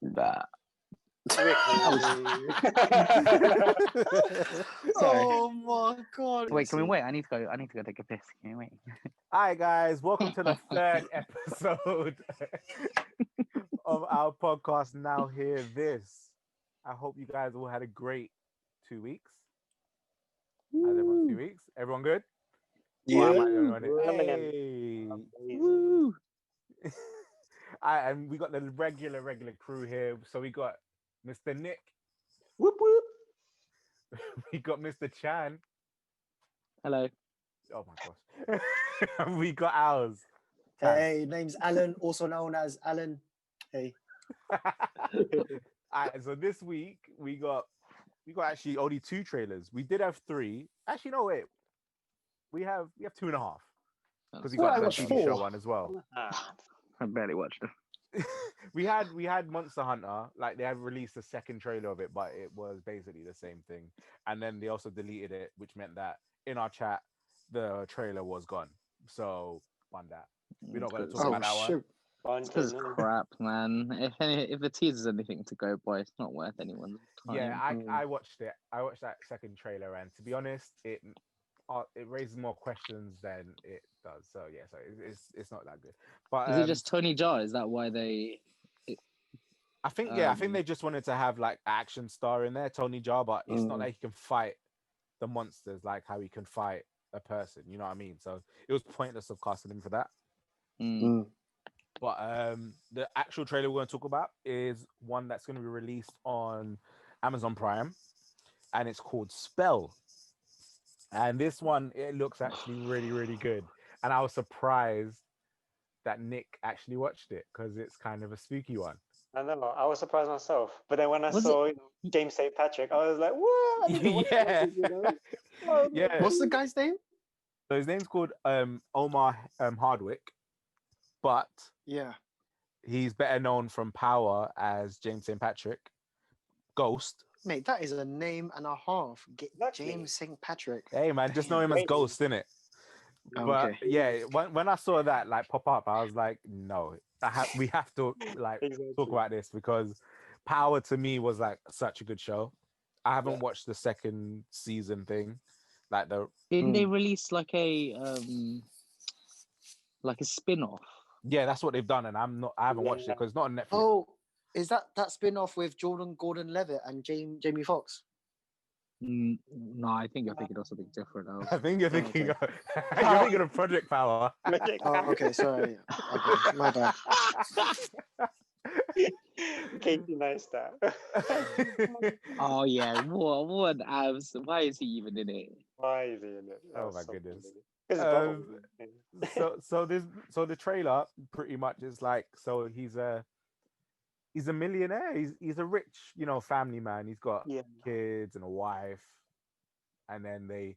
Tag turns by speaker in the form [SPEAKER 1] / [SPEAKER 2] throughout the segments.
[SPEAKER 1] Nah.
[SPEAKER 2] Oh my god!
[SPEAKER 1] Wait, can we wait? I need to go. I need to go take a piss. Can you wait?
[SPEAKER 3] All right, guys, welcome to the third episode of our podcast. Now hear this. I hope you guys all had a great 2 weeks. How's everyone's 2 weeks? Everyone good?
[SPEAKER 2] Yeah.
[SPEAKER 3] Hey.
[SPEAKER 1] Woo.
[SPEAKER 3] And we got the regular crew here. So we got Mr. Nick.
[SPEAKER 2] Whoop whoop.
[SPEAKER 3] We got Mr. Chan.
[SPEAKER 1] Hello.
[SPEAKER 3] Oh my gosh. And we got ours.
[SPEAKER 2] Hey, name's Alan, also known as Alan. Hey.
[SPEAKER 3] All right, so this week we got actually only 2 trailers. We did have 3. Actually, no, wait. We have 2.5 because we got the TV show one as well.
[SPEAKER 1] I barely watched it.
[SPEAKER 3] we had Monster Hunter. Like they have released a second trailer of it, but it was basically the same thing. And then they also deleted it, which meant that in our chat the trailer was gone. So on that, we're not going to talk about that one.
[SPEAKER 1] This is crap, man. If the teaser's anything to go by, it's not worth anyone's time.
[SPEAKER 3] Yeah, I watched it. I watched that second trailer, and to be honest, it raises more questions than it does. So yeah, so it's not that good. But
[SPEAKER 1] is it just Tony Jaa? Is that why they?
[SPEAKER 3] I think they just wanted to have like action star in there, Tony Jaa, but it's not like he can fight the monsters like how he can fight a person. You know what I mean? So it was pointless of casting him for that. But the actual trailer we're going to talk about is one that's going to be released on Amazon Prime, and it's called Spell. And this one, it looks actually really, really good. And I was surprised that Nick actually watched it because it's kind of a spooky one.
[SPEAKER 4] I know. I was surprised myself. But then when I saw James St. Patrick, I was like, what?
[SPEAKER 3] Yeah.
[SPEAKER 2] What's the guy's name?
[SPEAKER 3] So his name's called Omar Hardwick. But he's better known from Power as James St. Patrick. Ghost.
[SPEAKER 2] Mate, that is a name and a half. James St. Patrick.
[SPEAKER 3] Hey man, just know him as Ghost, innit? But yeah, when I saw that like pop up, I was like, no, we have to like talk about this because Power to me was like such a good show. I haven't watched the second season thing. Like
[SPEAKER 1] didn't they release like a spin-off?
[SPEAKER 3] Yeah, that's what they've done, and I haven't watched it because it's not on Netflix.
[SPEAKER 2] Oh, is that spin-off with Jordan Gordon-Levitt and Jamie Foxx?
[SPEAKER 1] No, I think you're thinking of something different.
[SPEAKER 3] I think you're thinking you're thinking of Project Power.
[SPEAKER 2] Oh, okay, sorry. Okay, my bad.
[SPEAKER 4] Katie Neistat.
[SPEAKER 1] Oh yeah, what abs? Why is he even in it?
[SPEAKER 4] Why is he in it?
[SPEAKER 3] Oh my goodness.
[SPEAKER 4] So
[SPEAKER 3] So the trailer pretty much is like, so he's a millionaire. He's a rich, family man. He's got kids and a wife, and then they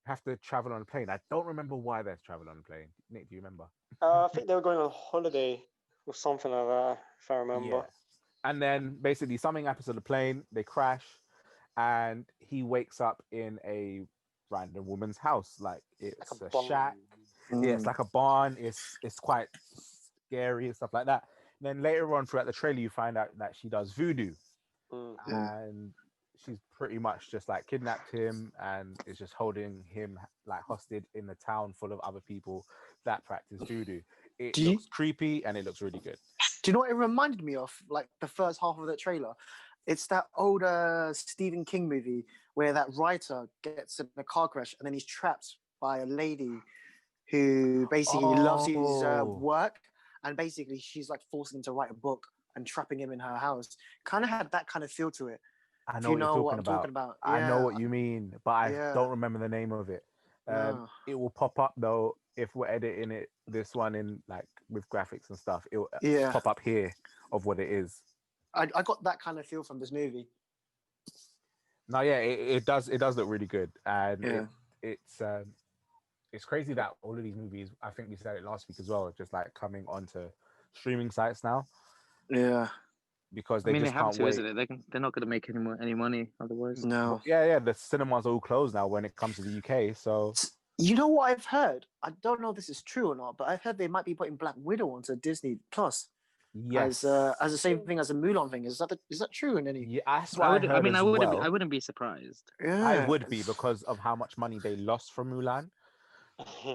[SPEAKER 3] have to travel on a plane. I don't remember why they're traveling on a plane. Nick, do you remember?
[SPEAKER 4] I think they were going on holiday or something like that, if I remember.
[SPEAKER 3] Yeah. And then basically something happens to the plane. They crash, and he wakes up in a random woman's house. Like it's like a shack. Yeah, it's like a barn. It's quite scary and stuff like that. And then later on throughout the trailer, you find out that she does voodoo, and she's pretty much just like kidnapped him and is just holding him like hostage in the town full of other people that practice voodoo. It looks creepy and it looks really good.
[SPEAKER 2] Do you know what it reminded me of? Like the first half of the trailer. It's that older Stephen King movie where that writer gets in a car crash and then he's trapped by a lady who basically loves his work, and basically she's like forcing him to write a book and trapping him in her house. Kind of had that kind of feel to it.
[SPEAKER 3] I know what I'm talking about. Yeah. I know what you mean, but I don't remember the name of it. It will pop up though if we're editing it. This one in like with graphics and stuff. It will pop up here of what it is.
[SPEAKER 2] I got that kind of feel from this movie.
[SPEAKER 3] No, yeah, it does look really good, and it's crazy that all of these movies, I think we said it last week as well, are just like coming onto streaming sites now.
[SPEAKER 2] Yeah,
[SPEAKER 3] because they can't wait.
[SPEAKER 1] Isn't it? They're not going to make any money otherwise.
[SPEAKER 2] No.
[SPEAKER 3] Yeah. The cinemas are all closed now when it comes to the UK. So
[SPEAKER 2] you know what I've heard? I don't know if this is true or not, but I've heard they might be putting Black Widow onto Disney Plus.
[SPEAKER 3] Yes.
[SPEAKER 2] as the same thing as the Mulan thing. Is that true in any?
[SPEAKER 3] Yeah, that's
[SPEAKER 1] I
[SPEAKER 3] what I
[SPEAKER 1] would. I
[SPEAKER 3] heard
[SPEAKER 1] mean,
[SPEAKER 3] as well.
[SPEAKER 1] I wouldn't be surprised.
[SPEAKER 2] Yeah,
[SPEAKER 3] I would be because of how much money they lost from Mulan,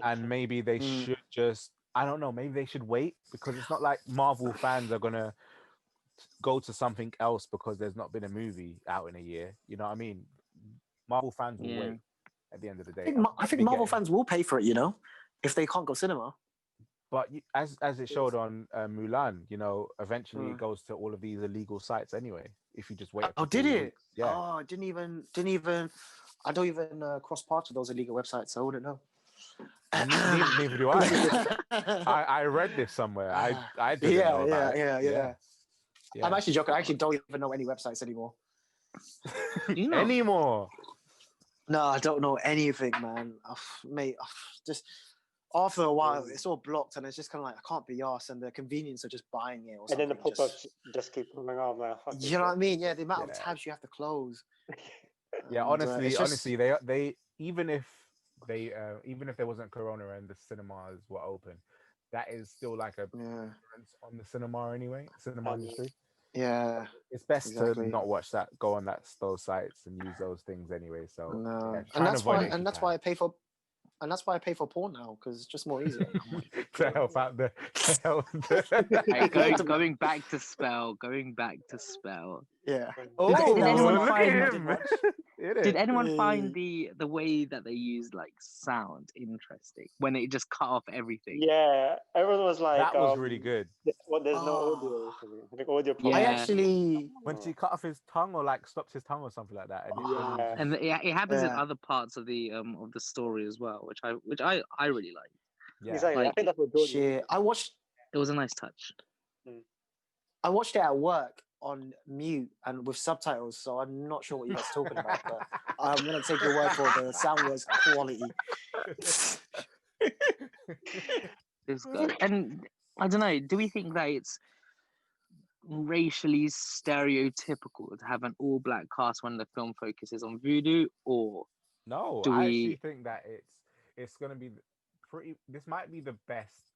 [SPEAKER 3] and maybe they
[SPEAKER 2] Mm.
[SPEAKER 3] should just. I don't know. Maybe they should wait because it's not like Marvel fans are gonna go to something else because there's not been a movie out in a year. You know what I mean? Marvel fans will
[SPEAKER 1] Yeah.
[SPEAKER 3] wait at the end of the
[SPEAKER 2] I
[SPEAKER 3] day.
[SPEAKER 2] think,
[SPEAKER 3] and
[SPEAKER 2] I think
[SPEAKER 3] probably
[SPEAKER 2] Marvel
[SPEAKER 3] get-
[SPEAKER 2] fans will pay for it. You know, if they can't go cinema.
[SPEAKER 3] But as it showed on Mulan, you know, eventually it
[SPEAKER 2] Mm.
[SPEAKER 3] goes to all of these illegal sites anyway. If you just wait a
[SPEAKER 2] Oh,
[SPEAKER 3] couple
[SPEAKER 2] did
[SPEAKER 3] of
[SPEAKER 2] it?
[SPEAKER 3] weeks, yeah.
[SPEAKER 2] Oh, I didn't even. I don't even cross parts of those illegal websites. So I wouldn't know.
[SPEAKER 3] Neither do I. I read this somewhere. I didn't know about it. Yeah.
[SPEAKER 2] I'm actually joking. I actually don't even know any websites anymore.
[SPEAKER 1] You know.
[SPEAKER 3] Anymore.
[SPEAKER 2] No, I don't know anything, man. Mate, just after a while, it's all blocked, and it's just kind of like I can't be arsed, and the convenience of just buying it or
[SPEAKER 4] And
[SPEAKER 2] something.
[SPEAKER 4] then the pop-ups just keep coming up. Like, fuck
[SPEAKER 2] You know what I mean? Yeah, the amount of
[SPEAKER 3] Yeah.
[SPEAKER 2] tabs you have to close.
[SPEAKER 3] Yeah,
[SPEAKER 2] And,
[SPEAKER 3] honestly,
[SPEAKER 2] it's just-
[SPEAKER 3] honestly, they even if there wasn't Corona and the cinemas were open, that is still like a
[SPEAKER 2] yeah,
[SPEAKER 3] difference on the cinema anyway, cinema industry.
[SPEAKER 2] yeah.
[SPEAKER 3] It's best
[SPEAKER 2] Exactly.
[SPEAKER 3] to not watch that, go on those sites and use those things anyway. So
[SPEAKER 2] No,
[SPEAKER 3] yeah, try
[SPEAKER 2] and that's
[SPEAKER 3] avoid
[SPEAKER 2] why,
[SPEAKER 3] it if
[SPEAKER 2] and
[SPEAKER 3] you
[SPEAKER 2] that's
[SPEAKER 3] can.
[SPEAKER 2] why I pay for, and that's why I pay for porn now because it's just more easier.
[SPEAKER 3] To help out the
[SPEAKER 1] Hey, going back to spell. Going back to spell.
[SPEAKER 2] Yeah.
[SPEAKER 3] Oh,
[SPEAKER 1] Did anyone
[SPEAKER 3] look
[SPEAKER 1] find-
[SPEAKER 3] at him.
[SPEAKER 1] Did anyone
[SPEAKER 2] Yeah.
[SPEAKER 1] find the way that they used like sound interesting when it just cut off everything?
[SPEAKER 4] Yeah, everyone was like,
[SPEAKER 3] That was really good.
[SPEAKER 4] Well, there's no
[SPEAKER 2] Oh.
[SPEAKER 4] audio. or something. I think audio.
[SPEAKER 1] Yeah.
[SPEAKER 2] I
[SPEAKER 4] problems.
[SPEAKER 2] actually,
[SPEAKER 3] When she cut off his tongue or like stopped his tongue or something like that. And it was
[SPEAKER 4] Yeah.
[SPEAKER 1] And it happens in
[SPEAKER 2] Yeah.
[SPEAKER 1] other parts of the story as well, which I really like.
[SPEAKER 3] yeah.
[SPEAKER 4] Exactly. I
[SPEAKER 1] Like-
[SPEAKER 4] think that's what Jordan.
[SPEAKER 2] shit, I watched
[SPEAKER 1] It was a nice touch.
[SPEAKER 2] it at work on mute and with subtitles, so I'm not sure what you guys are talking about, but I'm gonna take your word for it. The sound was quality.
[SPEAKER 1] It's good. And I don't know, do we think that it's racially stereotypical to have an all black cast when the film focuses on voodoo, or
[SPEAKER 3] No,
[SPEAKER 1] Do
[SPEAKER 3] I actually
[SPEAKER 1] we-
[SPEAKER 3] think that it's gonna be pretty. This might be the best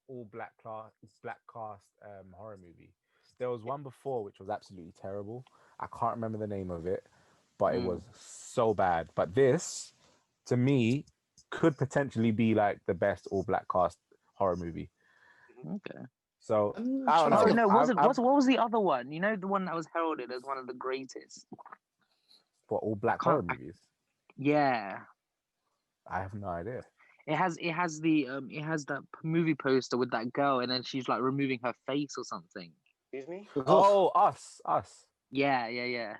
[SPEAKER 3] all black cast horror movie. There was one before which was absolutely terrible. I can't remember the name of it, but it was so bad. But this, to me, could potentially be like the best all black cast horror movie.
[SPEAKER 1] okay.
[SPEAKER 3] So
[SPEAKER 2] I'm
[SPEAKER 3] I don't
[SPEAKER 2] trying to
[SPEAKER 3] know.
[SPEAKER 1] Oh
[SPEAKER 2] think-
[SPEAKER 1] no,
[SPEAKER 3] I've-
[SPEAKER 1] what was the other one? You know, the one that was heralded as one of the greatest.
[SPEAKER 3] For all black
[SPEAKER 1] can't-
[SPEAKER 3] horror
[SPEAKER 1] I-
[SPEAKER 3] movies,
[SPEAKER 1] Yeah.
[SPEAKER 3] I have no idea.
[SPEAKER 1] It has that movie poster with that girl, and then she's like removing her face or something.
[SPEAKER 4] Excuse me.
[SPEAKER 3] Oh, Us.
[SPEAKER 1] Yeah.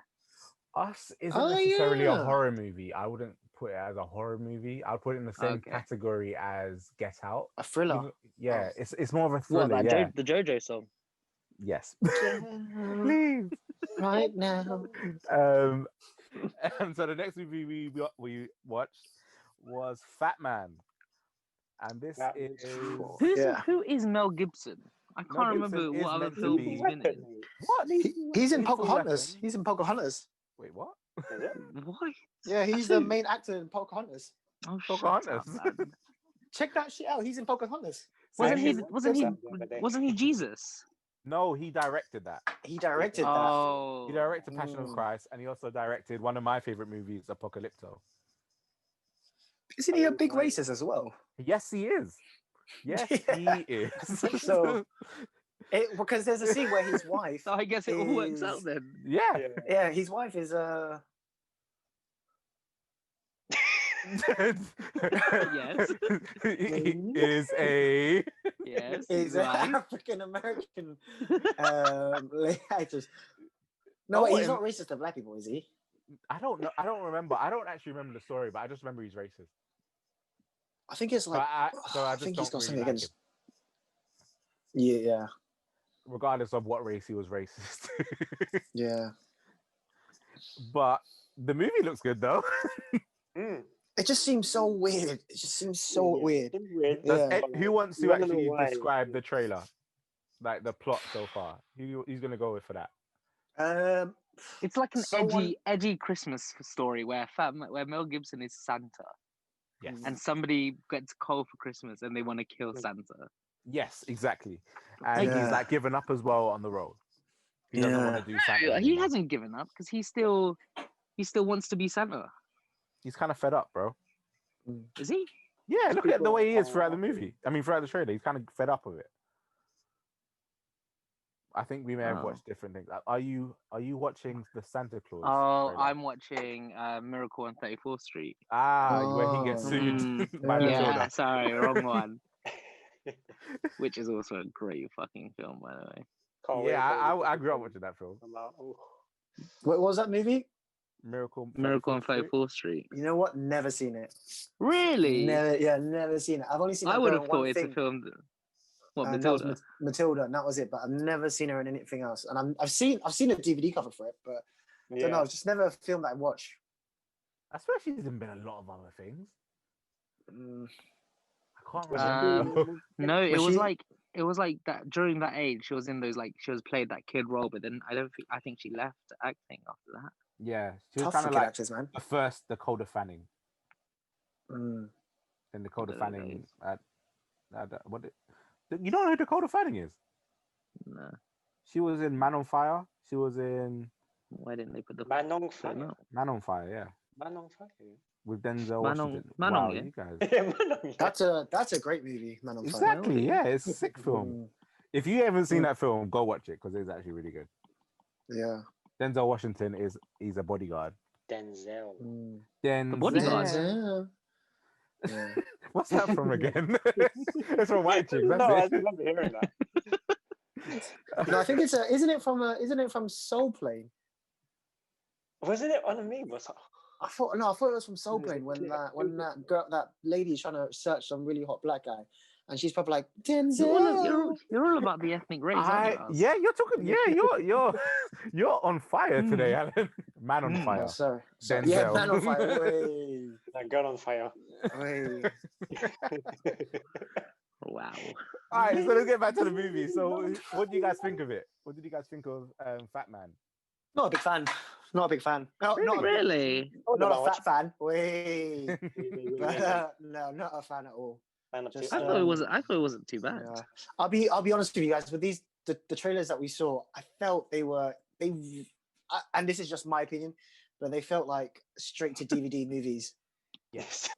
[SPEAKER 3] Us isn't
[SPEAKER 2] Oh,
[SPEAKER 3] necessarily a
[SPEAKER 2] yeah.
[SPEAKER 3] horror movie. I wouldn't put it as a horror movie. I'd put it in the same
[SPEAKER 1] Okay.
[SPEAKER 3] category as Get Out.
[SPEAKER 2] a thriller.
[SPEAKER 3] Even- yeah,
[SPEAKER 2] Oh.
[SPEAKER 3] it's more of a
[SPEAKER 1] What
[SPEAKER 3] thriller.
[SPEAKER 1] that
[SPEAKER 3] Yeah.
[SPEAKER 1] the JoJo song?
[SPEAKER 3] Yes.
[SPEAKER 2] Please. Right now.
[SPEAKER 3] So the next movie we watched was Fat Man, and this
[SPEAKER 4] That
[SPEAKER 3] is
[SPEAKER 4] was
[SPEAKER 2] Yeah.
[SPEAKER 1] Who is Mel Gibson? I
[SPEAKER 3] Mel
[SPEAKER 1] can't
[SPEAKER 3] Gibson
[SPEAKER 1] remember
[SPEAKER 3] is
[SPEAKER 1] what other
[SPEAKER 3] meant to
[SPEAKER 1] film
[SPEAKER 3] be-
[SPEAKER 1] he's been in.
[SPEAKER 3] what?
[SPEAKER 2] He's in
[SPEAKER 3] He's Full
[SPEAKER 2] Pocahontas.
[SPEAKER 3] Weapon.
[SPEAKER 2] He's in Pocahontas.
[SPEAKER 3] Wait, what?
[SPEAKER 4] Is it?
[SPEAKER 1] What?
[SPEAKER 2] Yeah, he's the main actor in Pocahontas.
[SPEAKER 1] Oh, shut
[SPEAKER 3] Pocahontas.
[SPEAKER 1] up, man.
[SPEAKER 2] Check that shit out. He's in Pocahontas.
[SPEAKER 1] Wasn't
[SPEAKER 3] So
[SPEAKER 1] he?
[SPEAKER 3] he's-
[SPEAKER 1] Wasn't he Jesus?
[SPEAKER 3] No, he directed that.
[SPEAKER 2] He directed that.
[SPEAKER 1] Oh,
[SPEAKER 3] He directed Passion of
[SPEAKER 2] Mm.
[SPEAKER 3] Christ, and he also directed one of my favorite movies, Apocalypto.
[SPEAKER 2] Isn't he a big racist as well?
[SPEAKER 3] Yes, he is. Yes, he is.
[SPEAKER 2] So- Because there's a scene where his wife.
[SPEAKER 1] So I guess it all works out
[SPEAKER 2] is-
[SPEAKER 1] then.
[SPEAKER 3] yeah.
[SPEAKER 4] Yeah.
[SPEAKER 2] Yeah, his wife is
[SPEAKER 1] Yes.
[SPEAKER 3] He is a.
[SPEAKER 1] Yes.
[SPEAKER 2] is
[SPEAKER 1] he's
[SPEAKER 2] an
[SPEAKER 1] right.
[SPEAKER 2] African American actress. No,
[SPEAKER 3] Oh,
[SPEAKER 2] wait, he's
[SPEAKER 3] and-
[SPEAKER 2] not racist to black people, is he?
[SPEAKER 3] I don't know. I don't remember. I don't actually remember the story, but I just remember he's racist.
[SPEAKER 2] I think it's
[SPEAKER 3] So
[SPEAKER 2] like
[SPEAKER 3] so I
[SPEAKER 2] I
[SPEAKER 3] just
[SPEAKER 2] think
[SPEAKER 3] don't
[SPEAKER 2] he's got
[SPEAKER 3] really
[SPEAKER 2] something
[SPEAKER 3] like
[SPEAKER 2] against.
[SPEAKER 3] him,
[SPEAKER 2] Yeah,
[SPEAKER 3] regardless of what race he was racist.
[SPEAKER 2] yeah.
[SPEAKER 3] But the movie looks good though.
[SPEAKER 4] Mm.
[SPEAKER 2] It just seems so weird. It just seems so
[SPEAKER 4] Yeah,
[SPEAKER 2] weird.
[SPEAKER 4] it's weird.
[SPEAKER 3] Does
[SPEAKER 2] Yeah.
[SPEAKER 3] who wants
[SPEAKER 4] You
[SPEAKER 3] to
[SPEAKER 4] wanna know
[SPEAKER 3] actually
[SPEAKER 4] why?
[SPEAKER 3] describe the trailer, like the plot so far? Who's gonna go with for that?
[SPEAKER 1] It's like an
[SPEAKER 2] Someone-
[SPEAKER 1] edgy Christmas story where Mel Gibson is Santa,
[SPEAKER 3] Yes.
[SPEAKER 1] and somebody gets cold for Christmas and they want to kill Santa.
[SPEAKER 3] Yes, exactly. And
[SPEAKER 2] Yeah.
[SPEAKER 3] he's like given up as well on the role. He doesn't want to do Santa
[SPEAKER 1] He
[SPEAKER 3] anymore.
[SPEAKER 1] hasn't given up because he still wants to be Santa.
[SPEAKER 3] He's kind of fed up, bro.
[SPEAKER 1] Is he?
[SPEAKER 3] Yeah, look at the way he is throughout the
[SPEAKER 4] People-
[SPEAKER 3] movie. I mean, throughout the trailer, he's kind of fed up with it. I think we may have
[SPEAKER 1] Oh.
[SPEAKER 3] watched different things. Are you watching the Santa Claus?
[SPEAKER 1] Oh,
[SPEAKER 3] trailer?
[SPEAKER 1] I'm watching Miracle on 34th Street.
[SPEAKER 3] where he gets sued by
[SPEAKER 2] Yeah.
[SPEAKER 1] Yeah,
[SPEAKER 3] Matilda.
[SPEAKER 1] sorry, wrong one. Which is also a great fucking film, by the way.
[SPEAKER 4] Can't wait
[SPEAKER 3] Yeah,
[SPEAKER 4] for
[SPEAKER 3] I grew up watching that film.
[SPEAKER 2] What was that movie?
[SPEAKER 3] Miracle
[SPEAKER 1] Miracle
[SPEAKER 3] 34th
[SPEAKER 1] on
[SPEAKER 3] Street.
[SPEAKER 1] 34th Street.
[SPEAKER 2] You know what? Never seen it.
[SPEAKER 1] Really?
[SPEAKER 2] Never seen it. I've only seen.
[SPEAKER 1] I
[SPEAKER 2] that
[SPEAKER 1] would
[SPEAKER 2] girl
[SPEAKER 1] have
[SPEAKER 2] in
[SPEAKER 1] thought
[SPEAKER 2] one
[SPEAKER 1] it's
[SPEAKER 2] thing,
[SPEAKER 1] a film. What,
[SPEAKER 2] and that was
[SPEAKER 1] Matilda?
[SPEAKER 2] Matilda, and that was it. But I've never seen her in anything else. And I've seen a DVD cover for it, but I don't know. It's just never a film that I watch.
[SPEAKER 3] I swear she's in a lot of other things.
[SPEAKER 2] Mm.
[SPEAKER 3] I can't
[SPEAKER 4] Was it
[SPEAKER 3] remember.
[SPEAKER 1] No, it
[SPEAKER 2] Was
[SPEAKER 1] was
[SPEAKER 2] she-
[SPEAKER 1] like that during that age. She was in those she was played that kid role, but then I think she left acting after that.
[SPEAKER 3] Yeah, she was
[SPEAKER 2] Tough
[SPEAKER 3] kind
[SPEAKER 2] for
[SPEAKER 3] of
[SPEAKER 2] kid
[SPEAKER 3] like
[SPEAKER 2] actors, man.
[SPEAKER 3] the first Dakota Fanning.
[SPEAKER 2] Mm.
[SPEAKER 3] Then Dakota
[SPEAKER 1] Those
[SPEAKER 3] Fanning.
[SPEAKER 1] days.
[SPEAKER 3] You don't know who Dakota Fanning is?
[SPEAKER 1] No,
[SPEAKER 3] She was in Man on Fire. She was in
[SPEAKER 1] why didn't they put the
[SPEAKER 4] Man on
[SPEAKER 1] don't
[SPEAKER 4] Fire.
[SPEAKER 1] know.
[SPEAKER 3] Man on Fire, yeah,
[SPEAKER 4] Man on Fire.
[SPEAKER 3] with Denzel
[SPEAKER 1] Man on-
[SPEAKER 3] Washington.
[SPEAKER 1] Man on,
[SPEAKER 3] wow,
[SPEAKER 1] yeah.
[SPEAKER 3] you guys.
[SPEAKER 4] Yeah, Man on Fire.
[SPEAKER 2] That's a great movie, Man on Fire.
[SPEAKER 3] Exactly, yeah, it's a sick film.
[SPEAKER 2] Mm.
[SPEAKER 3] If you haven't seen that film, go watch it because it's actually really good.
[SPEAKER 2] Yeah.
[SPEAKER 3] Denzel Washington he's a bodyguard.
[SPEAKER 4] Denzel.
[SPEAKER 2] Mm.
[SPEAKER 3] Denzel.
[SPEAKER 1] The bodyguard.
[SPEAKER 2] Yeah.
[SPEAKER 3] What's that from again? It's from White Chicks. That's
[SPEAKER 4] No, I
[SPEAKER 3] it.
[SPEAKER 4] remember hearing that.
[SPEAKER 2] No, I think isn't it from Soul Plane?
[SPEAKER 4] Wasn't it on a meme or something?
[SPEAKER 2] I thought it was from Soul
[SPEAKER 4] Was it
[SPEAKER 2] Plane
[SPEAKER 4] clear?
[SPEAKER 2] when that lady is trying to search some really hot black guy, and she's probably like
[SPEAKER 1] You're all about the ethnic race, aren't you?
[SPEAKER 3] Yeah, you're talking. Yeah, you're on fire today, Alan. Man on fire.
[SPEAKER 2] Oh, sorry.
[SPEAKER 3] Denzel.
[SPEAKER 2] Yeah, Man on Fire. Way.
[SPEAKER 4] That girl on fire.
[SPEAKER 2] Way.
[SPEAKER 1] Wow.
[SPEAKER 3] All right, so let's get back to the movie. So, what do you guys think of it? What did you guys think of Fat Man?
[SPEAKER 2] Not a big fan. Not a big fan. No,
[SPEAKER 1] Really?
[SPEAKER 2] not a fat fan. Way.
[SPEAKER 4] Man
[SPEAKER 2] No, not a fan at all.
[SPEAKER 4] of
[SPEAKER 2] Just,
[SPEAKER 1] I
[SPEAKER 4] two.
[SPEAKER 1] thought it wasn't. I thought it wasn't too bad.
[SPEAKER 2] Yeah. I'll be honest with you guys. With the trailers that we saw, I felt and this is just my opinion, but they felt like straight to DVD movies.
[SPEAKER 4] Yes.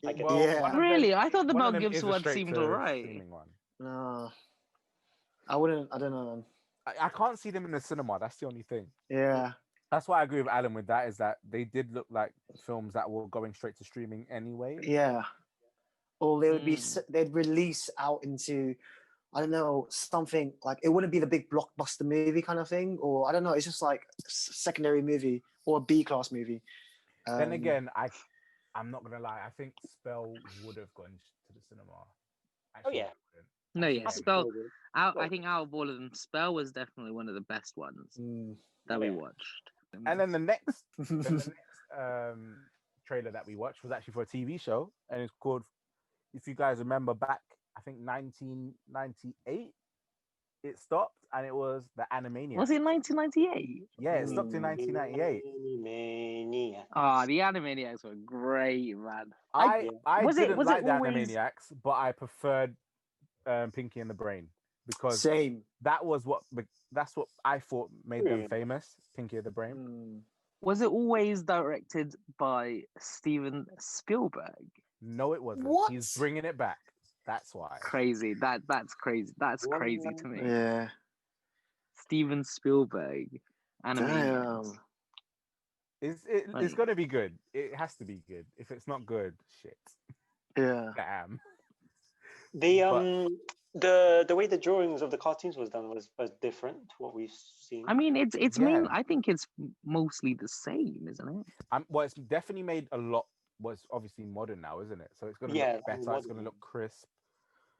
[SPEAKER 3] Well,
[SPEAKER 2] Yeah.
[SPEAKER 3] one of them-
[SPEAKER 1] Really? I thought the
[SPEAKER 3] one of
[SPEAKER 1] Mel
[SPEAKER 3] them is
[SPEAKER 1] Gibson
[SPEAKER 3] a
[SPEAKER 1] one
[SPEAKER 3] straight
[SPEAKER 1] seemed
[SPEAKER 3] to
[SPEAKER 1] alright.
[SPEAKER 3] streaming one.
[SPEAKER 2] No, I wouldn't. I don't know.
[SPEAKER 3] I can't see them in the cinema. That's the only thing.
[SPEAKER 2] Yeah.
[SPEAKER 3] That's why I agree with Alan with that. Is that they did look like films that were going straight to streaming anyway.
[SPEAKER 2] Yeah. Or they would be
[SPEAKER 1] Mm.
[SPEAKER 2] they'd release out into, I don't know, something like it wouldn't be the big blockbuster movie kind of thing, or I don't know. It's just like a secondary movie or a B class movie.
[SPEAKER 3] Then again, I'm not gonna lie. I think Spell would have gone to the cinema. Actually,
[SPEAKER 4] yeah.
[SPEAKER 3] it wouldn't.
[SPEAKER 1] No, yeah.
[SPEAKER 3] Actually,
[SPEAKER 1] Spell.
[SPEAKER 4] Well-
[SPEAKER 1] I think out of all of them, Spell was definitely one of the best ones
[SPEAKER 2] Mm.
[SPEAKER 1] that we
[SPEAKER 4] Yeah.
[SPEAKER 1] watched.
[SPEAKER 3] And then the next trailer that we watched was actually for a TV show, and it's called, if you guys remember back, I think 1998, it stopped, and it was the Animaniacs.
[SPEAKER 1] Was it 1998?
[SPEAKER 3] Yeah, it stopped in 1998.
[SPEAKER 4] Mania.
[SPEAKER 1] Ah, the Animaniacs were great, man.
[SPEAKER 3] I
[SPEAKER 1] was it-
[SPEAKER 3] didn't
[SPEAKER 1] was it
[SPEAKER 3] like the
[SPEAKER 1] always-
[SPEAKER 3] Animaniacs, but I preferred Pinky and the Brain because
[SPEAKER 2] Same.
[SPEAKER 3] that's what I thought made them
[SPEAKER 4] Yeah.
[SPEAKER 3] famous. Pinky and the Brain.
[SPEAKER 2] Mm.
[SPEAKER 1] Was it always directed by Steven Spielberg?
[SPEAKER 3] No, it wasn't.
[SPEAKER 2] What?
[SPEAKER 3] He's bringing it back. That's why.
[SPEAKER 1] Crazy. That's crazy. That's
[SPEAKER 4] What?
[SPEAKER 1] crazy to me.
[SPEAKER 2] Yeah.
[SPEAKER 1] Steven Spielberg. Animaniacs.
[SPEAKER 2] Damn.
[SPEAKER 3] It's
[SPEAKER 1] Like-
[SPEAKER 3] gonna be good. It has to be good. If it's not good, shit.
[SPEAKER 2] Yeah.
[SPEAKER 3] Damn.
[SPEAKER 4] The way the drawings of the cartoons was done was different to what we've seen.
[SPEAKER 1] I mean, it's
[SPEAKER 3] Yeah.
[SPEAKER 1] main. I think it's mostly the same, isn't it?
[SPEAKER 3] Well, it's definitely made a lot. Well, it's obviously modern now, isn't it? So it's gonna
[SPEAKER 4] Yeah,
[SPEAKER 3] look better. It's
[SPEAKER 4] modern.
[SPEAKER 3] gonna look crisp.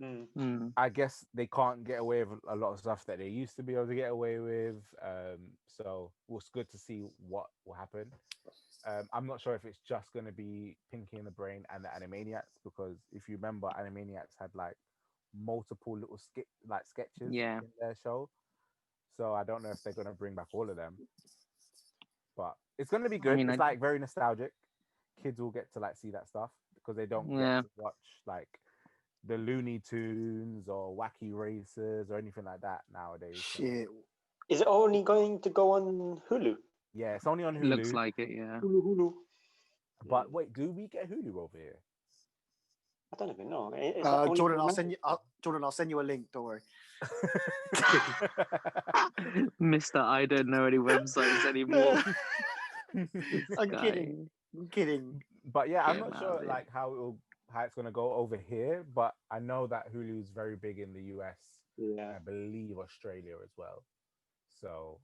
[SPEAKER 4] Mm.
[SPEAKER 1] Mm.
[SPEAKER 3] I guess they can't get away with a lot of stuff that they used to be able to get away with. So it was good to see what will happen. I'm not sure if it's just going to be Pinky and the Brain and the Animaniacs, because if you remember, Animaniacs had like multiple little sketches
[SPEAKER 1] Yeah.
[SPEAKER 3] in their show. So I don't know if they're going to bring back all of them, but it's going to be good.
[SPEAKER 1] mean,
[SPEAKER 3] It's like very nostalgic. Kids will get to like see that stuff because they don't
[SPEAKER 1] Yeah.
[SPEAKER 3] get to watch like the Looney Tunes or Wacky Races or anything like that nowadays. So,
[SPEAKER 2] Shit.
[SPEAKER 4] Is it only going to go on Hulu?
[SPEAKER 3] yeah, it's only on Hulu.
[SPEAKER 1] Looks like it, yeah.
[SPEAKER 4] Hulu.
[SPEAKER 3] But wait, do we get Hulu over here?
[SPEAKER 4] I don't even know. Is that only
[SPEAKER 2] Jordan,
[SPEAKER 4] for
[SPEAKER 2] Jordan, I'll send you a link. Don't worry.
[SPEAKER 1] Mister, I don't know any websites anymore. This
[SPEAKER 2] I'm
[SPEAKER 1] guy.
[SPEAKER 2] kidding. I'm kidding.
[SPEAKER 3] But yeah, I'm
[SPEAKER 1] Get
[SPEAKER 3] not
[SPEAKER 1] him
[SPEAKER 3] sure
[SPEAKER 1] out of
[SPEAKER 3] like how it's gonna go over here. But I know that Hulu is very big in the US.
[SPEAKER 4] Yeah.
[SPEAKER 3] I believe Australia as well. So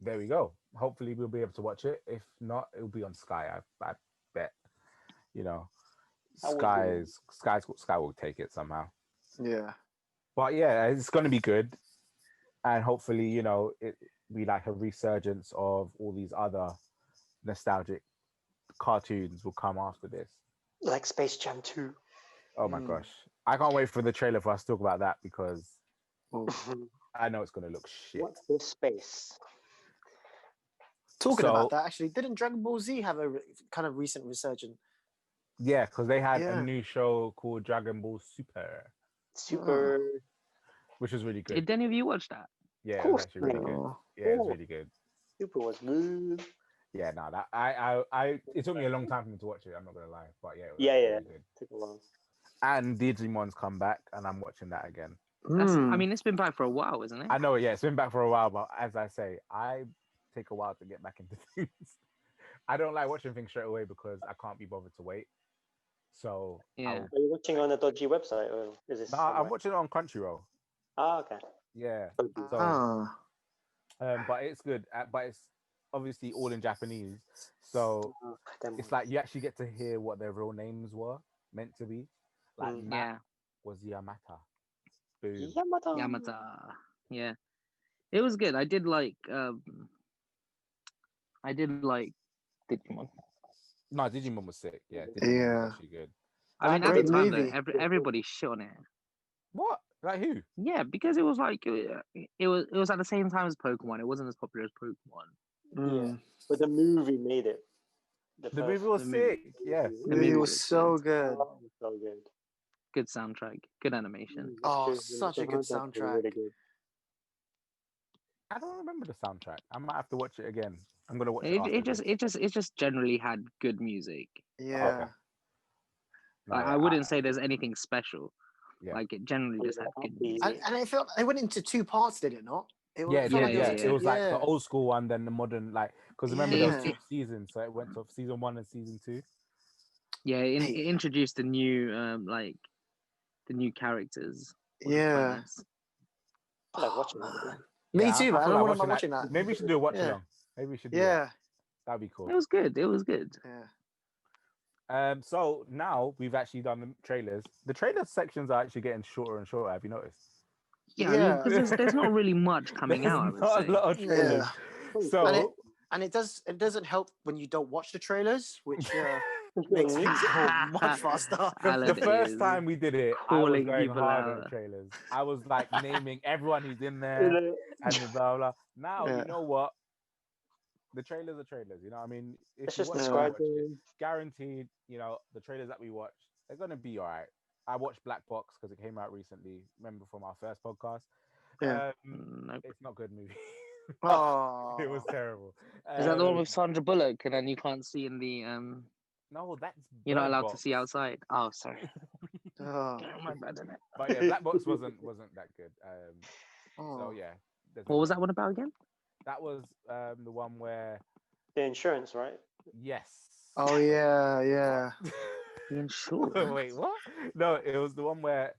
[SPEAKER 3] there we go. Hopefully we'll be able to watch it. If not, it'll be on Sky. I bet. You know, Sky will take it somehow.
[SPEAKER 2] Yeah.
[SPEAKER 3] But yeah, it's gonna be good, and hopefully, you know, it be like a resurgence of all these other nostalgic cartoons will come after this.
[SPEAKER 4] Like Space Jam 2.
[SPEAKER 3] Oh my gosh, I can't wait for the trailer for us to talk about that because I know it's gonna look shit.
[SPEAKER 4] What's this space?
[SPEAKER 2] Talking
[SPEAKER 3] So-
[SPEAKER 2] about that, actually, didn't Dragon Ball Z have a kind of recent resurgence?
[SPEAKER 3] Yeah, because they had
[SPEAKER 2] Yeah.
[SPEAKER 3] a new show called Dragon Ball Super,
[SPEAKER 4] Super.
[SPEAKER 3] which was really good.
[SPEAKER 1] Did any of you watch that?
[SPEAKER 3] Yeah, it was
[SPEAKER 4] course,
[SPEAKER 3] actually really good.
[SPEAKER 2] Oh.
[SPEAKER 3] Yeah, it was really good.
[SPEAKER 4] Super was good.
[SPEAKER 3] Yeah, no, that I it took me a long time for me to watch it. I'm not gonna lie, but yeah, it was
[SPEAKER 4] Yeah,
[SPEAKER 3] actually
[SPEAKER 4] yeah.
[SPEAKER 3] really good.
[SPEAKER 4] Took a while.
[SPEAKER 3] And Digimon's come back, and I'm watching that again.
[SPEAKER 1] That's,
[SPEAKER 2] Hmm.
[SPEAKER 1] I mean, it's been back for a while, isn't it?
[SPEAKER 3] I know, yeah, it's been back for a while, but as I say, I take a while to get back into things. I don't like watching things straight away because I can't be bothered to wait. So
[SPEAKER 1] Yeah.
[SPEAKER 4] Are you watching on a dodgy website or is this?
[SPEAKER 3] I'm
[SPEAKER 4] somewhere?
[SPEAKER 3] watching it on Crunchyroll.
[SPEAKER 4] Ah, okay.
[SPEAKER 3] Yeah,
[SPEAKER 4] Dodgy.
[SPEAKER 3] so
[SPEAKER 2] Ah.
[SPEAKER 3] but it's good. But it's obviously all in Japanese, so
[SPEAKER 4] Oh, them
[SPEAKER 3] it's
[SPEAKER 4] ones.
[SPEAKER 3] like you actually get to hear what their real names were meant to be. Like
[SPEAKER 4] Mm.
[SPEAKER 3] Matt
[SPEAKER 1] Yeah.
[SPEAKER 3] was Yamata. Boom.
[SPEAKER 4] Yamata.
[SPEAKER 1] Yamata. Yeah. It was good. I did like Digimon.
[SPEAKER 3] No, Digimon was sick. Yeah, Digimon
[SPEAKER 2] Yeah.
[SPEAKER 3] was actually good.
[SPEAKER 1] I mean, at
[SPEAKER 2] Great
[SPEAKER 1] the time,
[SPEAKER 2] movie.
[SPEAKER 1] though, everybody shit on it.
[SPEAKER 3] What? Like who?
[SPEAKER 1] Yeah, because it was like it was at the same time as Pokemon. It wasn't as popular as Pokemon.
[SPEAKER 2] Mm.
[SPEAKER 4] But the movie made it.
[SPEAKER 3] The movie was
[SPEAKER 1] the movie-
[SPEAKER 3] sick. Yeah.
[SPEAKER 2] The
[SPEAKER 1] movie
[SPEAKER 2] movie
[SPEAKER 1] was
[SPEAKER 2] was so
[SPEAKER 1] good.
[SPEAKER 2] good.
[SPEAKER 4] So good.
[SPEAKER 1] Good soundtrack, good animation.
[SPEAKER 2] Oh, such a good soundtrack.
[SPEAKER 4] Really good.
[SPEAKER 3] I don't remember the soundtrack. I might have to watch it again. I'm gonna watch it.
[SPEAKER 1] It
[SPEAKER 3] after this.
[SPEAKER 1] just generally had good music.
[SPEAKER 2] Yeah.
[SPEAKER 3] No,
[SPEAKER 1] Like,
[SPEAKER 3] yeah,
[SPEAKER 1] I wouldn't say there's anything special.
[SPEAKER 3] Yeah.
[SPEAKER 1] Like it generally just had good music.
[SPEAKER 2] And it felt they went into two parts, did it not? It
[SPEAKER 3] Yeah,
[SPEAKER 2] felt
[SPEAKER 1] yeah,
[SPEAKER 2] like
[SPEAKER 1] yeah,
[SPEAKER 2] there
[SPEAKER 3] It was like the
[SPEAKER 2] yeah.
[SPEAKER 3] old school one, then the modern, like, because remember there was
[SPEAKER 2] Yeah.
[SPEAKER 3] 2 seasons, so it went to season 1 and season 2.
[SPEAKER 1] Yeah,
[SPEAKER 2] Hey.
[SPEAKER 1] it introduced the new the new characters. or the
[SPEAKER 2] Yeah.
[SPEAKER 1] planets.
[SPEAKER 4] I like watching it.
[SPEAKER 2] Me
[SPEAKER 3] Yeah,
[SPEAKER 2] too,
[SPEAKER 3] I
[SPEAKER 2] man. I
[SPEAKER 3] feel
[SPEAKER 2] don't
[SPEAKER 3] like
[SPEAKER 2] want to watching that.
[SPEAKER 3] Maybe we should do a watch
[SPEAKER 2] Yeah.
[SPEAKER 3] along. Maybe we should do that.
[SPEAKER 2] Yeah.
[SPEAKER 3] That'd be cool.
[SPEAKER 1] It was good. It was good.
[SPEAKER 2] Yeah.
[SPEAKER 3] So now we've actually done the trailers. The trailer sections are actually getting shorter and shorter. Have you noticed?
[SPEAKER 1] Yeah, I mean,
[SPEAKER 2] Yeah.
[SPEAKER 1] because there's not really much coming
[SPEAKER 3] There's
[SPEAKER 1] out. I would
[SPEAKER 3] not
[SPEAKER 1] say.
[SPEAKER 3] a lot of trailers.
[SPEAKER 2] Yeah.
[SPEAKER 3] So
[SPEAKER 2] And it doesn't help when you don't watch the trailers, which makes things go much faster.
[SPEAKER 1] Alan
[SPEAKER 3] the first
[SPEAKER 1] is
[SPEAKER 3] time we did it, I was
[SPEAKER 1] calling
[SPEAKER 3] going
[SPEAKER 1] people
[SPEAKER 3] hard on
[SPEAKER 1] out.
[SPEAKER 3] the trailers. I was like naming everyone who's in there and the blah blah. Now
[SPEAKER 2] Yeah.
[SPEAKER 3] you know what? The trailers are trailers. You know what I mean? If
[SPEAKER 4] It's
[SPEAKER 3] you
[SPEAKER 4] just
[SPEAKER 3] want to
[SPEAKER 2] described.
[SPEAKER 3] watch it, guaranteed. You know the trailers that we watch, they're gonna be all right. I watched Black Box because it came out recently. Remember from our first podcast?
[SPEAKER 2] Yeah.
[SPEAKER 1] Nope.
[SPEAKER 3] It's not a good movie.
[SPEAKER 2] Oh.
[SPEAKER 3] It was terrible.
[SPEAKER 1] Is that the one
[SPEAKER 3] Um,
[SPEAKER 1] with Sandra Bullock, and then you can't see in the
[SPEAKER 3] No, that's
[SPEAKER 1] you're not
[SPEAKER 3] Bird
[SPEAKER 1] allowed
[SPEAKER 3] Box.
[SPEAKER 1] to see outside. Oh, sorry.
[SPEAKER 2] Oh.
[SPEAKER 1] My bad, isn't it?
[SPEAKER 3] But yeah, Black Box wasn't that good. So
[SPEAKER 2] Oh.
[SPEAKER 3] yeah. there's
[SPEAKER 1] What was that
[SPEAKER 3] another
[SPEAKER 1] one about again?
[SPEAKER 3] That was the one where
[SPEAKER 4] The insurance, right?
[SPEAKER 3] yes.
[SPEAKER 2] Oh yeah, yeah.
[SPEAKER 1] The insurance.
[SPEAKER 3] Wait, what? No, it was the one where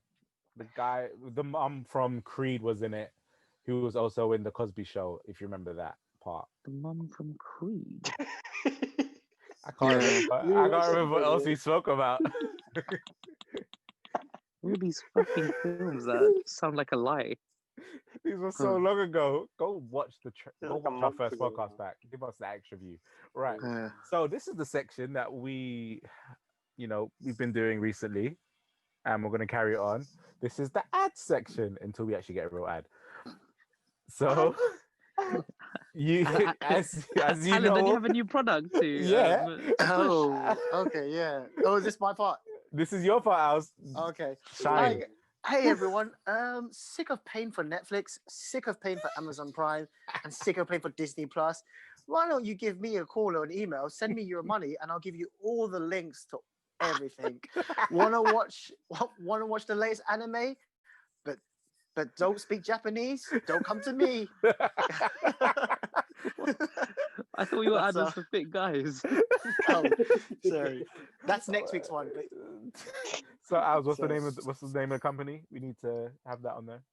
[SPEAKER 3] the mum from Creed was in it, who was also in the Cosby Show. If you remember that part,
[SPEAKER 1] The mum from Creed.
[SPEAKER 3] I can't
[SPEAKER 2] Yeah.
[SPEAKER 3] remember. I can't remember what else we spoke about.
[SPEAKER 1] All these fucking films that sound like a lie.
[SPEAKER 3] These were so long ago. Go watch go
[SPEAKER 4] Like a
[SPEAKER 3] watch our
[SPEAKER 4] month
[SPEAKER 3] first
[SPEAKER 4] ago
[SPEAKER 3] podcast
[SPEAKER 4] now.
[SPEAKER 3] back. Give us the extra view. Right.
[SPEAKER 2] Yeah.
[SPEAKER 3] So this is the section that we've been doing recently, and we're going to carry it on. This is the ad section until we actually get a real ad. So you, as you
[SPEAKER 1] Alan,
[SPEAKER 3] know,
[SPEAKER 1] don't you have a new product to?
[SPEAKER 3] Yeah.
[SPEAKER 2] Oh, okay, yeah. Oh, is this my part?
[SPEAKER 3] This is your fault, Alice.
[SPEAKER 2] Okay.
[SPEAKER 3] Shine.
[SPEAKER 2] Like, hey everyone, sick of paying for Netflix, sick of paying for Amazon Prime, and sick of paying for Disney Plus. Why don't you give me a call or an email? Send me your money, and I'll give you all the links to everything. Wanna watch the latest anime? But don't speak Japanese. Don't come to me.
[SPEAKER 1] I thought we were
[SPEAKER 2] That's,
[SPEAKER 1] adults for fit guys.
[SPEAKER 2] Oh, sorry. That's next week's one. But
[SPEAKER 3] So, Alice, what's
[SPEAKER 2] So-
[SPEAKER 3] the name of the company? We need to have that on there.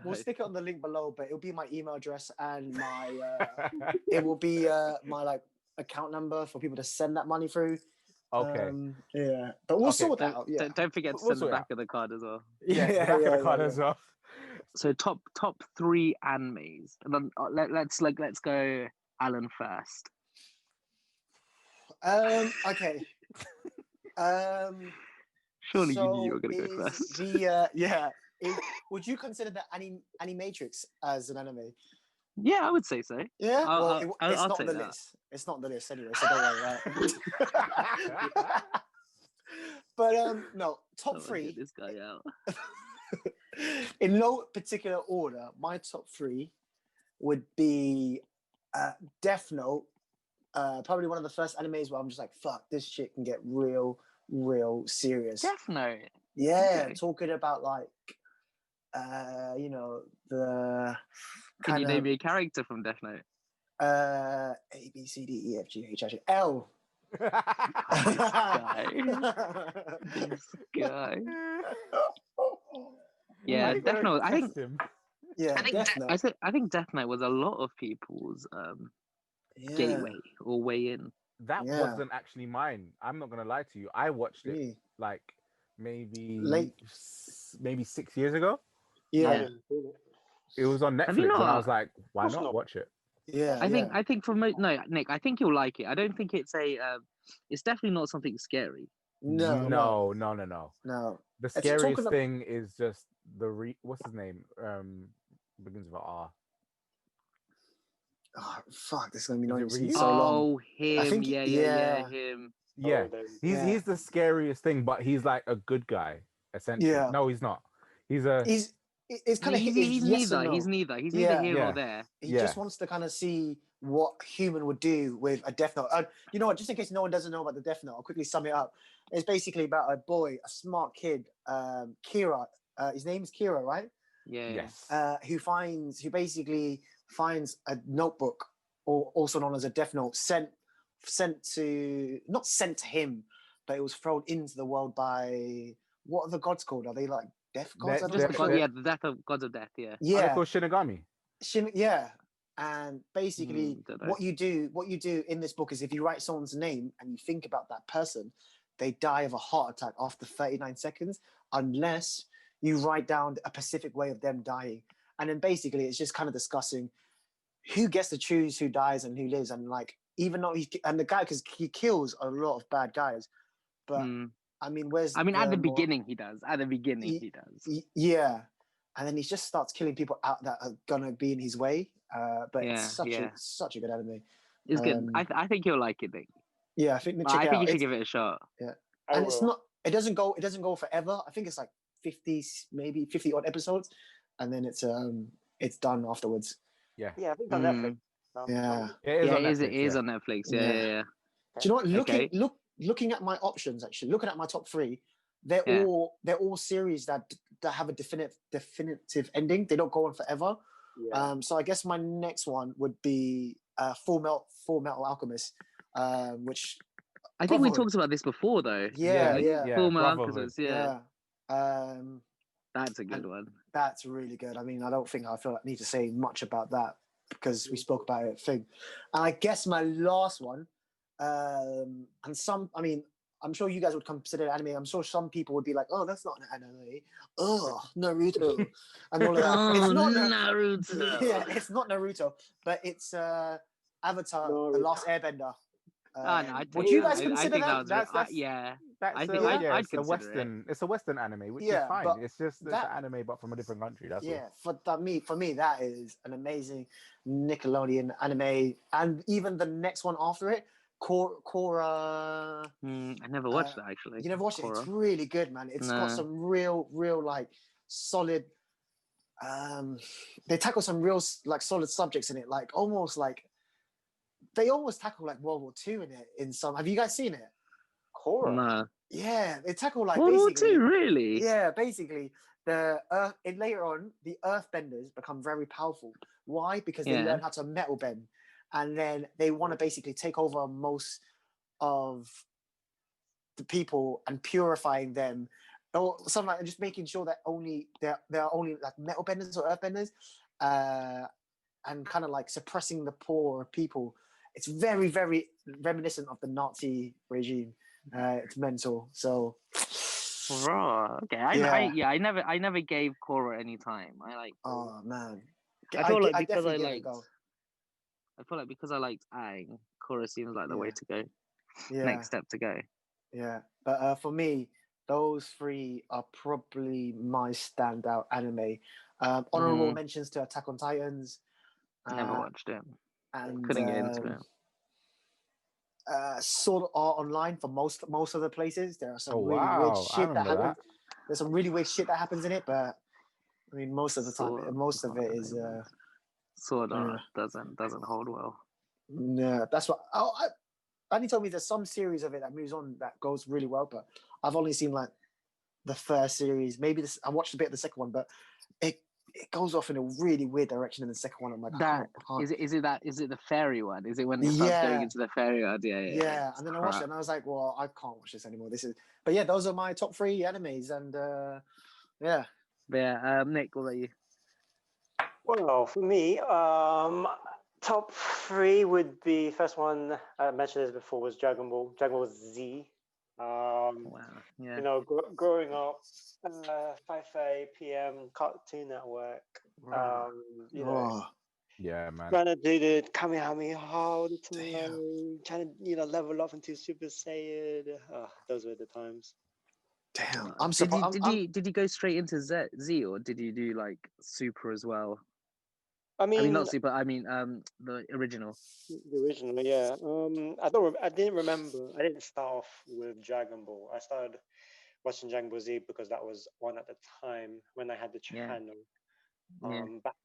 [SPEAKER 2] we'll stick it on the link below, but it'll be my email address and my it will be my like account number for people to send that money through.
[SPEAKER 3] Okay.
[SPEAKER 2] Yeah, but we'll
[SPEAKER 3] Okay.
[SPEAKER 2] sort that out. Yeah,
[SPEAKER 1] Don't forget to
[SPEAKER 3] We'll
[SPEAKER 1] send the
[SPEAKER 3] sort it
[SPEAKER 1] back
[SPEAKER 3] out.
[SPEAKER 1] of the card as well.
[SPEAKER 3] Yeah, the back of the card as well.
[SPEAKER 1] So top 3 animes. And then let's go Alan first.
[SPEAKER 2] Okay.
[SPEAKER 1] Surely you knew you were
[SPEAKER 2] so
[SPEAKER 1] gonna go
[SPEAKER 2] is
[SPEAKER 1] first.
[SPEAKER 2] would you consider the Animatrix as an anime?
[SPEAKER 1] Yeah, I would say so.
[SPEAKER 2] Yeah,
[SPEAKER 1] I'll
[SPEAKER 2] it's not
[SPEAKER 1] take
[SPEAKER 2] the
[SPEAKER 1] that.
[SPEAKER 2] list. It's not the list anyway, so don't worry. Right? But no, top
[SPEAKER 1] Someone
[SPEAKER 2] 3
[SPEAKER 1] get this guy out.
[SPEAKER 2] in no particular order. My top 3 would be Death Note. Probably one of the first animes where I'm just like, fuck, this shit can get real serious.
[SPEAKER 1] Death Note.
[SPEAKER 2] Yeah,
[SPEAKER 1] Okay.
[SPEAKER 2] talking about like, the
[SPEAKER 1] Can you
[SPEAKER 2] kind
[SPEAKER 1] name
[SPEAKER 2] of
[SPEAKER 1] me a character from Death Note?
[SPEAKER 2] A B C D E F G H I J L.
[SPEAKER 1] This guy. Yeah,
[SPEAKER 3] I'm
[SPEAKER 1] Death
[SPEAKER 3] gonna
[SPEAKER 1] Note. I think
[SPEAKER 3] test him.
[SPEAKER 2] Yeah, Death Note.
[SPEAKER 1] I think Death Note was a lot of people's gateway or way in.
[SPEAKER 3] That
[SPEAKER 2] Yeah.
[SPEAKER 3] wasn't actually mine. I'm not gonna lie to you. I watched it
[SPEAKER 2] Really?
[SPEAKER 3] like maybe
[SPEAKER 2] Late.
[SPEAKER 3] 6 years ago.
[SPEAKER 2] Yeah,
[SPEAKER 1] Yeah.
[SPEAKER 3] It was on
[SPEAKER 1] Have you
[SPEAKER 3] Netflix, and I
[SPEAKER 1] not?
[SPEAKER 3] was like, why
[SPEAKER 4] course
[SPEAKER 3] not
[SPEAKER 4] not.
[SPEAKER 3] watch it?
[SPEAKER 2] yeah.
[SPEAKER 1] I think for no, Nick, I think you'll like it. I don't think it's it's definitely not something scary.
[SPEAKER 2] No.
[SPEAKER 3] The
[SPEAKER 2] It's
[SPEAKER 3] scariest
[SPEAKER 2] talking ab-
[SPEAKER 3] thing is just what's his name? Begins with an R.
[SPEAKER 2] Oh, fuck, this is gonna be
[SPEAKER 3] Is it
[SPEAKER 2] annoying since
[SPEAKER 3] Ryu?
[SPEAKER 2] so long.
[SPEAKER 1] Oh, him.
[SPEAKER 2] think-
[SPEAKER 1] Yeah,
[SPEAKER 2] yeah.
[SPEAKER 1] him.
[SPEAKER 3] Yeah,
[SPEAKER 4] Oh, there-
[SPEAKER 3] he's the scariest thing, but he's like a good guy essentially.
[SPEAKER 2] Yeah.
[SPEAKER 3] No, he's not. He's a
[SPEAKER 2] It's kind of
[SPEAKER 1] He's
[SPEAKER 2] yes
[SPEAKER 1] neither.
[SPEAKER 2] and no.
[SPEAKER 1] He's neither. He's
[SPEAKER 2] Yeah.
[SPEAKER 1] neither here
[SPEAKER 3] Yeah.
[SPEAKER 1] nor there.
[SPEAKER 2] He
[SPEAKER 3] Yeah.
[SPEAKER 2] just wants to kind of see what human would do with a Death Note. You know what? Just in case no one doesn't know about the Death Note, I'll quickly sum it up. It's basically about a boy, a smart kid, Kira. His name's Kira, right?
[SPEAKER 1] Yeah.
[SPEAKER 3] yes.
[SPEAKER 2] Who basically finds a notebook, or also known as a Death Note, not sent to him, but it was thrown into the world by, what are the gods called? Are they like death gods? I don't
[SPEAKER 1] Just
[SPEAKER 2] know.
[SPEAKER 1] the god, the death of gods of death. Yeah.
[SPEAKER 3] Are they
[SPEAKER 2] Yeah,
[SPEAKER 3] called Shinigami?
[SPEAKER 2] yeah. And basically,
[SPEAKER 1] Dunno.
[SPEAKER 2] what you do in this book is if you write someone's name and you think about that person, they die of a heart attack after 39 seconds, unless you write down a specific way of them dying. And then basically, it's just kind of discussing who gets to choose who dies and who lives. And like, even though the guy, because he kills a lot of bad guys, but I mean,
[SPEAKER 1] at the beginning he does. At the beginning
[SPEAKER 2] Ye-
[SPEAKER 1] he does.
[SPEAKER 2] Yeah, and then he just starts killing people out that are gonna be in his way. But
[SPEAKER 1] Yeah,
[SPEAKER 2] it's such a good anime.
[SPEAKER 1] It's good. I think you'll like it, Nick.
[SPEAKER 2] Yeah, I think
[SPEAKER 1] I think you should
[SPEAKER 2] It's,
[SPEAKER 1] give it a shot.
[SPEAKER 4] I
[SPEAKER 2] and it's
[SPEAKER 4] will.
[SPEAKER 2] not. It doesn't go forever. I think it's like 50, maybe 50 odd episodes, and then it's done afterwards.
[SPEAKER 3] Yeah.
[SPEAKER 4] Yeah, I think on Netflix.
[SPEAKER 2] Yeah.
[SPEAKER 3] It is
[SPEAKER 1] Yeah,
[SPEAKER 3] on
[SPEAKER 1] it
[SPEAKER 3] Netflix,
[SPEAKER 1] is on Netflix. Yeah.
[SPEAKER 2] Do you know what?
[SPEAKER 1] Okay.
[SPEAKER 2] Looking at my options, actually, looking at my top 3, they're
[SPEAKER 1] Yeah.
[SPEAKER 2] all series that have a definitive ending. They don't go on forever.
[SPEAKER 4] Yeah.
[SPEAKER 2] So I guess my next one would be Full Metal Alchemist, which
[SPEAKER 1] I think we
[SPEAKER 2] Brotherhood.
[SPEAKER 1] talked about this before, though.
[SPEAKER 2] Yeah.
[SPEAKER 1] Full Metal
[SPEAKER 3] Brotherhood.
[SPEAKER 1] Alchemist, yeah. That's a good one.
[SPEAKER 2] That's really good. I mean, I don't think I need to say much about that because we spoke about it. And I guess my last one, I'm sure you guys would consider it anime. I'm sure some people would be like, "Oh, that's not an anime. Oh, Naruto," and all of that. It's not
[SPEAKER 1] Naruto.
[SPEAKER 2] Yeah, it's not Naruto, but it's Avatar: The Last Airbender. Would you guys consider that?
[SPEAKER 3] That's
[SPEAKER 1] yeah.
[SPEAKER 3] That's
[SPEAKER 1] I
[SPEAKER 3] I
[SPEAKER 1] think
[SPEAKER 3] think
[SPEAKER 1] I'd
[SPEAKER 3] it's a
[SPEAKER 1] consider
[SPEAKER 3] Western. It's a Western anime, which
[SPEAKER 2] Yeah,
[SPEAKER 3] is fine.
[SPEAKER 2] but
[SPEAKER 3] It's just it's
[SPEAKER 2] that-
[SPEAKER 3] an anime, but from a different country. That's
[SPEAKER 2] Yeah,
[SPEAKER 3] all.
[SPEAKER 2] for me, that is an amazing Nickelodeon anime, and even the next one after it, Korra.
[SPEAKER 1] I never watched that actually.
[SPEAKER 2] You never watched it?
[SPEAKER 1] Korra.
[SPEAKER 2] It's really good, man. It's got
[SPEAKER 1] No.
[SPEAKER 2] some real like solid. They tackle some real like solid subjects in it, like almost like they almost tackle like World War II in it. In some, have you guys seen it?
[SPEAKER 4] Korra.
[SPEAKER 1] No.
[SPEAKER 2] Yeah, they tackle like
[SPEAKER 1] World War
[SPEAKER 2] basically.
[SPEAKER 1] II, really?
[SPEAKER 2] Yeah, basically the Earth. And later on, the Earthbenders become very powerful. Why? Because they learn how to metal bend, and then they want to basically take over most of the people and purifying them, or something like just making sure that there are only like metal benders or earthbenders, and kind of like suppressing the poor people. It's very, very reminiscent of the Nazi regime. It's mental. So,
[SPEAKER 1] Raw. Okay. I never gave Korra any time. I like.
[SPEAKER 2] Oh man,
[SPEAKER 1] I feel like
[SPEAKER 2] I
[SPEAKER 1] because I
[SPEAKER 2] definitely give it a
[SPEAKER 1] liked.
[SPEAKER 2] go.
[SPEAKER 1] I feel like because I liked Aang, Korra seems like the way to go.
[SPEAKER 2] Yeah,
[SPEAKER 1] Next step to go.
[SPEAKER 2] yeah. But for me, those three are probably my standout anime. Honorable mentions to Attack on Titans.
[SPEAKER 1] Never watched it.
[SPEAKER 2] And
[SPEAKER 1] Couldn't get into it.
[SPEAKER 2] Sword Art Online for most of the places. There are some really
[SPEAKER 3] wow.
[SPEAKER 2] weird
[SPEAKER 3] I
[SPEAKER 2] shit that
[SPEAKER 3] remember
[SPEAKER 2] happens. There's some really weird shit that happens in it, but I mean, most of the time, most of it is.
[SPEAKER 1] Sword Art doesn't hold well.
[SPEAKER 2] Yeah, that's what. Andy told me there's some series of it that moves on that goes really well, but I've only seen like the first series. Maybe this. I watched a bit of the second one, but it goes off in a really weird direction in the second one. I'm like,
[SPEAKER 1] is it the fairy one? Is it when it starts going into the fairy one? Yeah.
[SPEAKER 2] And then I watched it and I was like, well, I can't watch this anymore. But yeah, those are my top 3 animes, and yeah.
[SPEAKER 1] Nick, what about you?
[SPEAKER 4] Well, for me, top 3 would be, first one I mentioned this before was Dragon Ball Z.
[SPEAKER 1] Wow. Yeah.
[SPEAKER 4] You know, growing up, 5:30 p.m. Cartoon Network. You know,
[SPEAKER 3] yeah, man.
[SPEAKER 4] trying to do the Kamehameha all the time, trying to level up into Super Saiyan. Those were the times.
[SPEAKER 2] Damn,
[SPEAKER 1] did you go straight into Z, or did you do like Super as well?
[SPEAKER 4] I mean
[SPEAKER 1] not Super. I mean, the original.
[SPEAKER 4] The original, yeah. I didn't remember. I didn't start off with Dragon Ball. I started watching Dragon Ball Z because that was one at the time when I had the channel.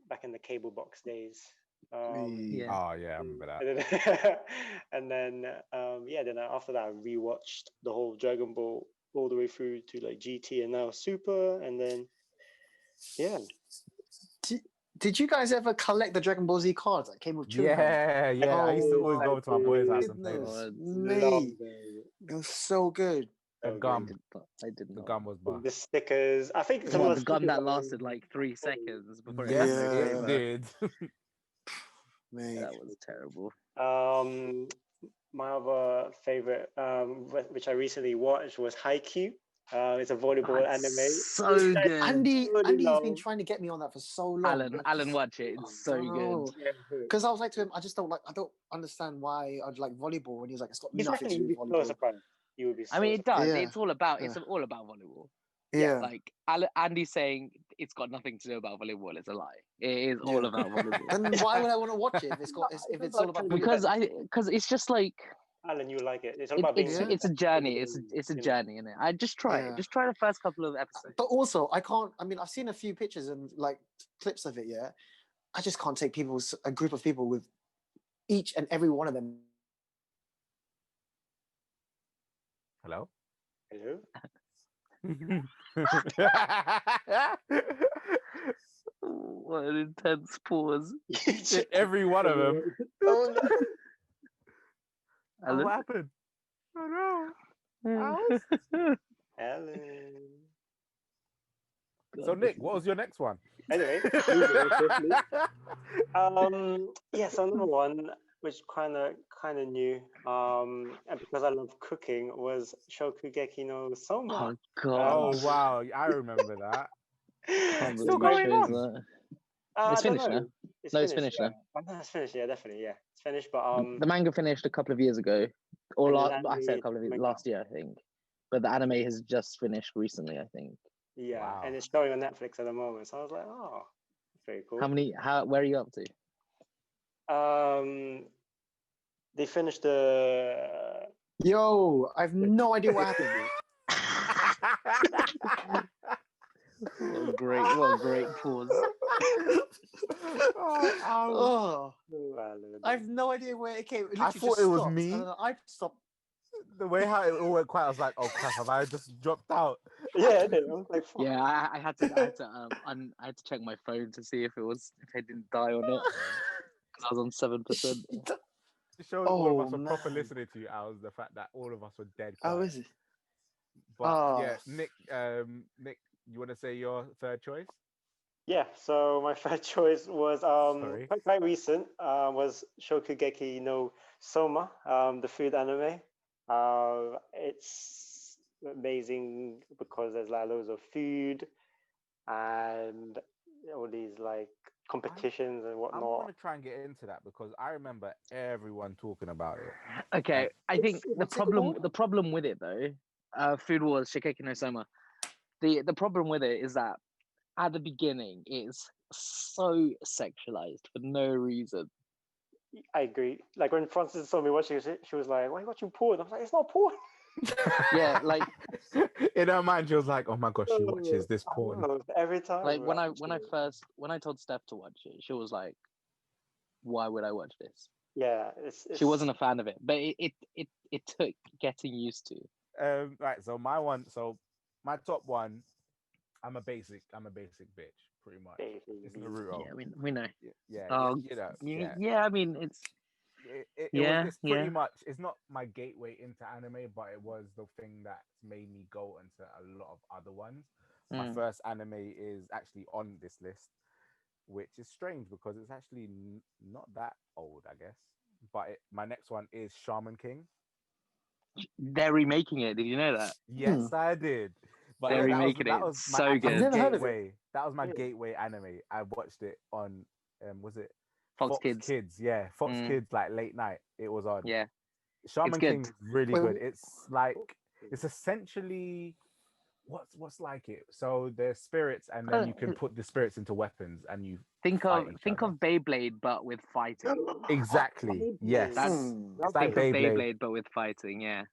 [SPEAKER 4] Back in the cable box days.
[SPEAKER 3] Oh yeah, I remember that.
[SPEAKER 4] And then after that I rewatched the whole Dragon Ball all the way through to like GT and now Super, and then
[SPEAKER 2] Did you guys ever collect the Dragon Ball Z cards that came with children?
[SPEAKER 3] Yeah. I used to always go to my boy's house and play
[SPEAKER 2] them. It was so good.
[SPEAKER 3] The gum.
[SPEAKER 1] I did not.
[SPEAKER 3] The gum was bar.
[SPEAKER 4] The stickers. I think
[SPEAKER 1] the gum that lasted like 3 seconds before
[SPEAKER 3] it did.
[SPEAKER 1] That was terrible.
[SPEAKER 4] My other favorite, which I recently watched, was Haikyuu. It's a volleyball anime.
[SPEAKER 1] So good.
[SPEAKER 2] Andy's been trying to get me on that for so long.
[SPEAKER 1] Alan, watch it. It's so good.
[SPEAKER 2] Because I was like to him, I don't understand why I'd like volleyball. And he was like, it's got nothing to do with volleyball.
[SPEAKER 4] You would be.
[SPEAKER 1] I mean, it does. Yeah. It's all about volleyball.
[SPEAKER 2] Yeah.
[SPEAKER 1] Like Andy saying it's got nothing to do about volleyball is a lie. It is all about volleyball.
[SPEAKER 2] Then why would I want to watch it if it's all about
[SPEAKER 1] volleyball? Because it's just like.
[SPEAKER 4] Alan, you like it. It's all about
[SPEAKER 1] it's a journey. It's a journey, isn't it? I just try it. Just try the first couple of episodes.
[SPEAKER 2] But also, I can't. I mean, I've seen a few pictures and like clips of it. Yeah, I just can't take a group of people with each and every one of them.
[SPEAKER 4] Hello.
[SPEAKER 1] What an intense pause.
[SPEAKER 3] Every one of them.
[SPEAKER 1] Alan?
[SPEAKER 3] What happened? Oh no.
[SPEAKER 4] Alan.
[SPEAKER 3] So Nick, what was your next one?
[SPEAKER 4] Anyway. So another one which kind of new, and because I love cooking, was Shokugeki no Soma.
[SPEAKER 1] Oh god!
[SPEAKER 3] Oh wow, I remember that.
[SPEAKER 1] It's still going on. It's finished now. It's finished now.
[SPEAKER 4] It's finished. Yeah, definitely. Yeah, it's finished. But
[SPEAKER 1] the manga finished a couple of years ago, or I say a couple of years, last year, I think. But the anime has just finished recently, I think.
[SPEAKER 4] Yeah, wow. And it's showing on Netflix at the moment. So I was like, oh, very cool.
[SPEAKER 1] Where are you up to?
[SPEAKER 4] they finished the.
[SPEAKER 2] Yo, I have no idea what happened.
[SPEAKER 1] What a great pause.
[SPEAKER 2] Oh, I have no idea where it came.
[SPEAKER 3] I thought it was me.
[SPEAKER 2] I stopped.
[SPEAKER 3] The way how it all went quiet, I was like, "Oh crap! Have I just dropped out?"
[SPEAKER 4] Yeah, I was like, fuck.
[SPEAKER 1] Yeah, I had to check my phone to see if I didn't die on it because I was on 7%.
[SPEAKER 3] It shows all of us were proper listening to you, Al, the fact that all of us were dead quiet.
[SPEAKER 2] Oh, is it?
[SPEAKER 3] But yeah, Nick, you want to say your third choice?
[SPEAKER 4] Yeah, so my third choice was quite recent. Was Shokugeki no Soma, the food anime. It's amazing because there's like loads of food and all these like competitions and whatnot.
[SPEAKER 3] I want to try and get into that because I remember everyone talking about it.
[SPEAKER 1] Okay, I think the problem with it though, Food Wars Shokugeki no Soma. The problem with it is that at the beginning it's so sexualized for no reason.
[SPEAKER 4] I agree. Like when Frances saw me watching it, she was like, "Why are you watching porn?" I was like, "It's not porn."
[SPEAKER 1] Yeah, like
[SPEAKER 3] in her mind, she was like, "Oh my gosh, she watches this porn
[SPEAKER 4] every time."
[SPEAKER 1] Like when I told Steph to watch it, she was like, "Why would I watch this?"
[SPEAKER 4] Yeah,
[SPEAKER 1] she wasn't a fan of it, but it took getting used to.
[SPEAKER 3] Right. So my top one, I'm a basic bitch, pretty much. It's Naruto.
[SPEAKER 1] Yeah, we know.
[SPEAKER 3] Yeah,
[SPEAKER 1] yeah. I mean,
[SPEAKER 3] it's pretty much. It's not my gateway into anime, but it was the thing that made me go into a lot of other ones. My first anime is actually on this list, which is strange because it's actually not that old, I guess. But my next one is Shaman King.
[SPEAKER 1] They're remaking it. Did you know that?
[SPEAKER 3] Yes, I did. But
[SPEAKER 1] they're remaking
[SPEAKER 3] that
[SPEAKER 1] it.
[SPEAKER 3] was my
[SPEAKER 1] So good.
[SPEAKER 2] I've never heard of it.
[SPEAKER 3] That was my gateway anime. I watched it on was it
[SPEAKER 1] Fox Kids?
[SPEAKER 3] Yeah, Fox Kids, like late night. It was on.
[SPEAKER 1] Yeah,
[SPEAKER 3] Shaman King is really good. It's like it's essentially what's like it. So there's spirits, and then you can put the spirits into weapons, and you
[SPEAKER 1] think of Beyblade, but with fighting.
[SPEAKER 3] Exactly. Yes.
[SPEAKER 1] It's like Beyblade, but with fighting. Yeah.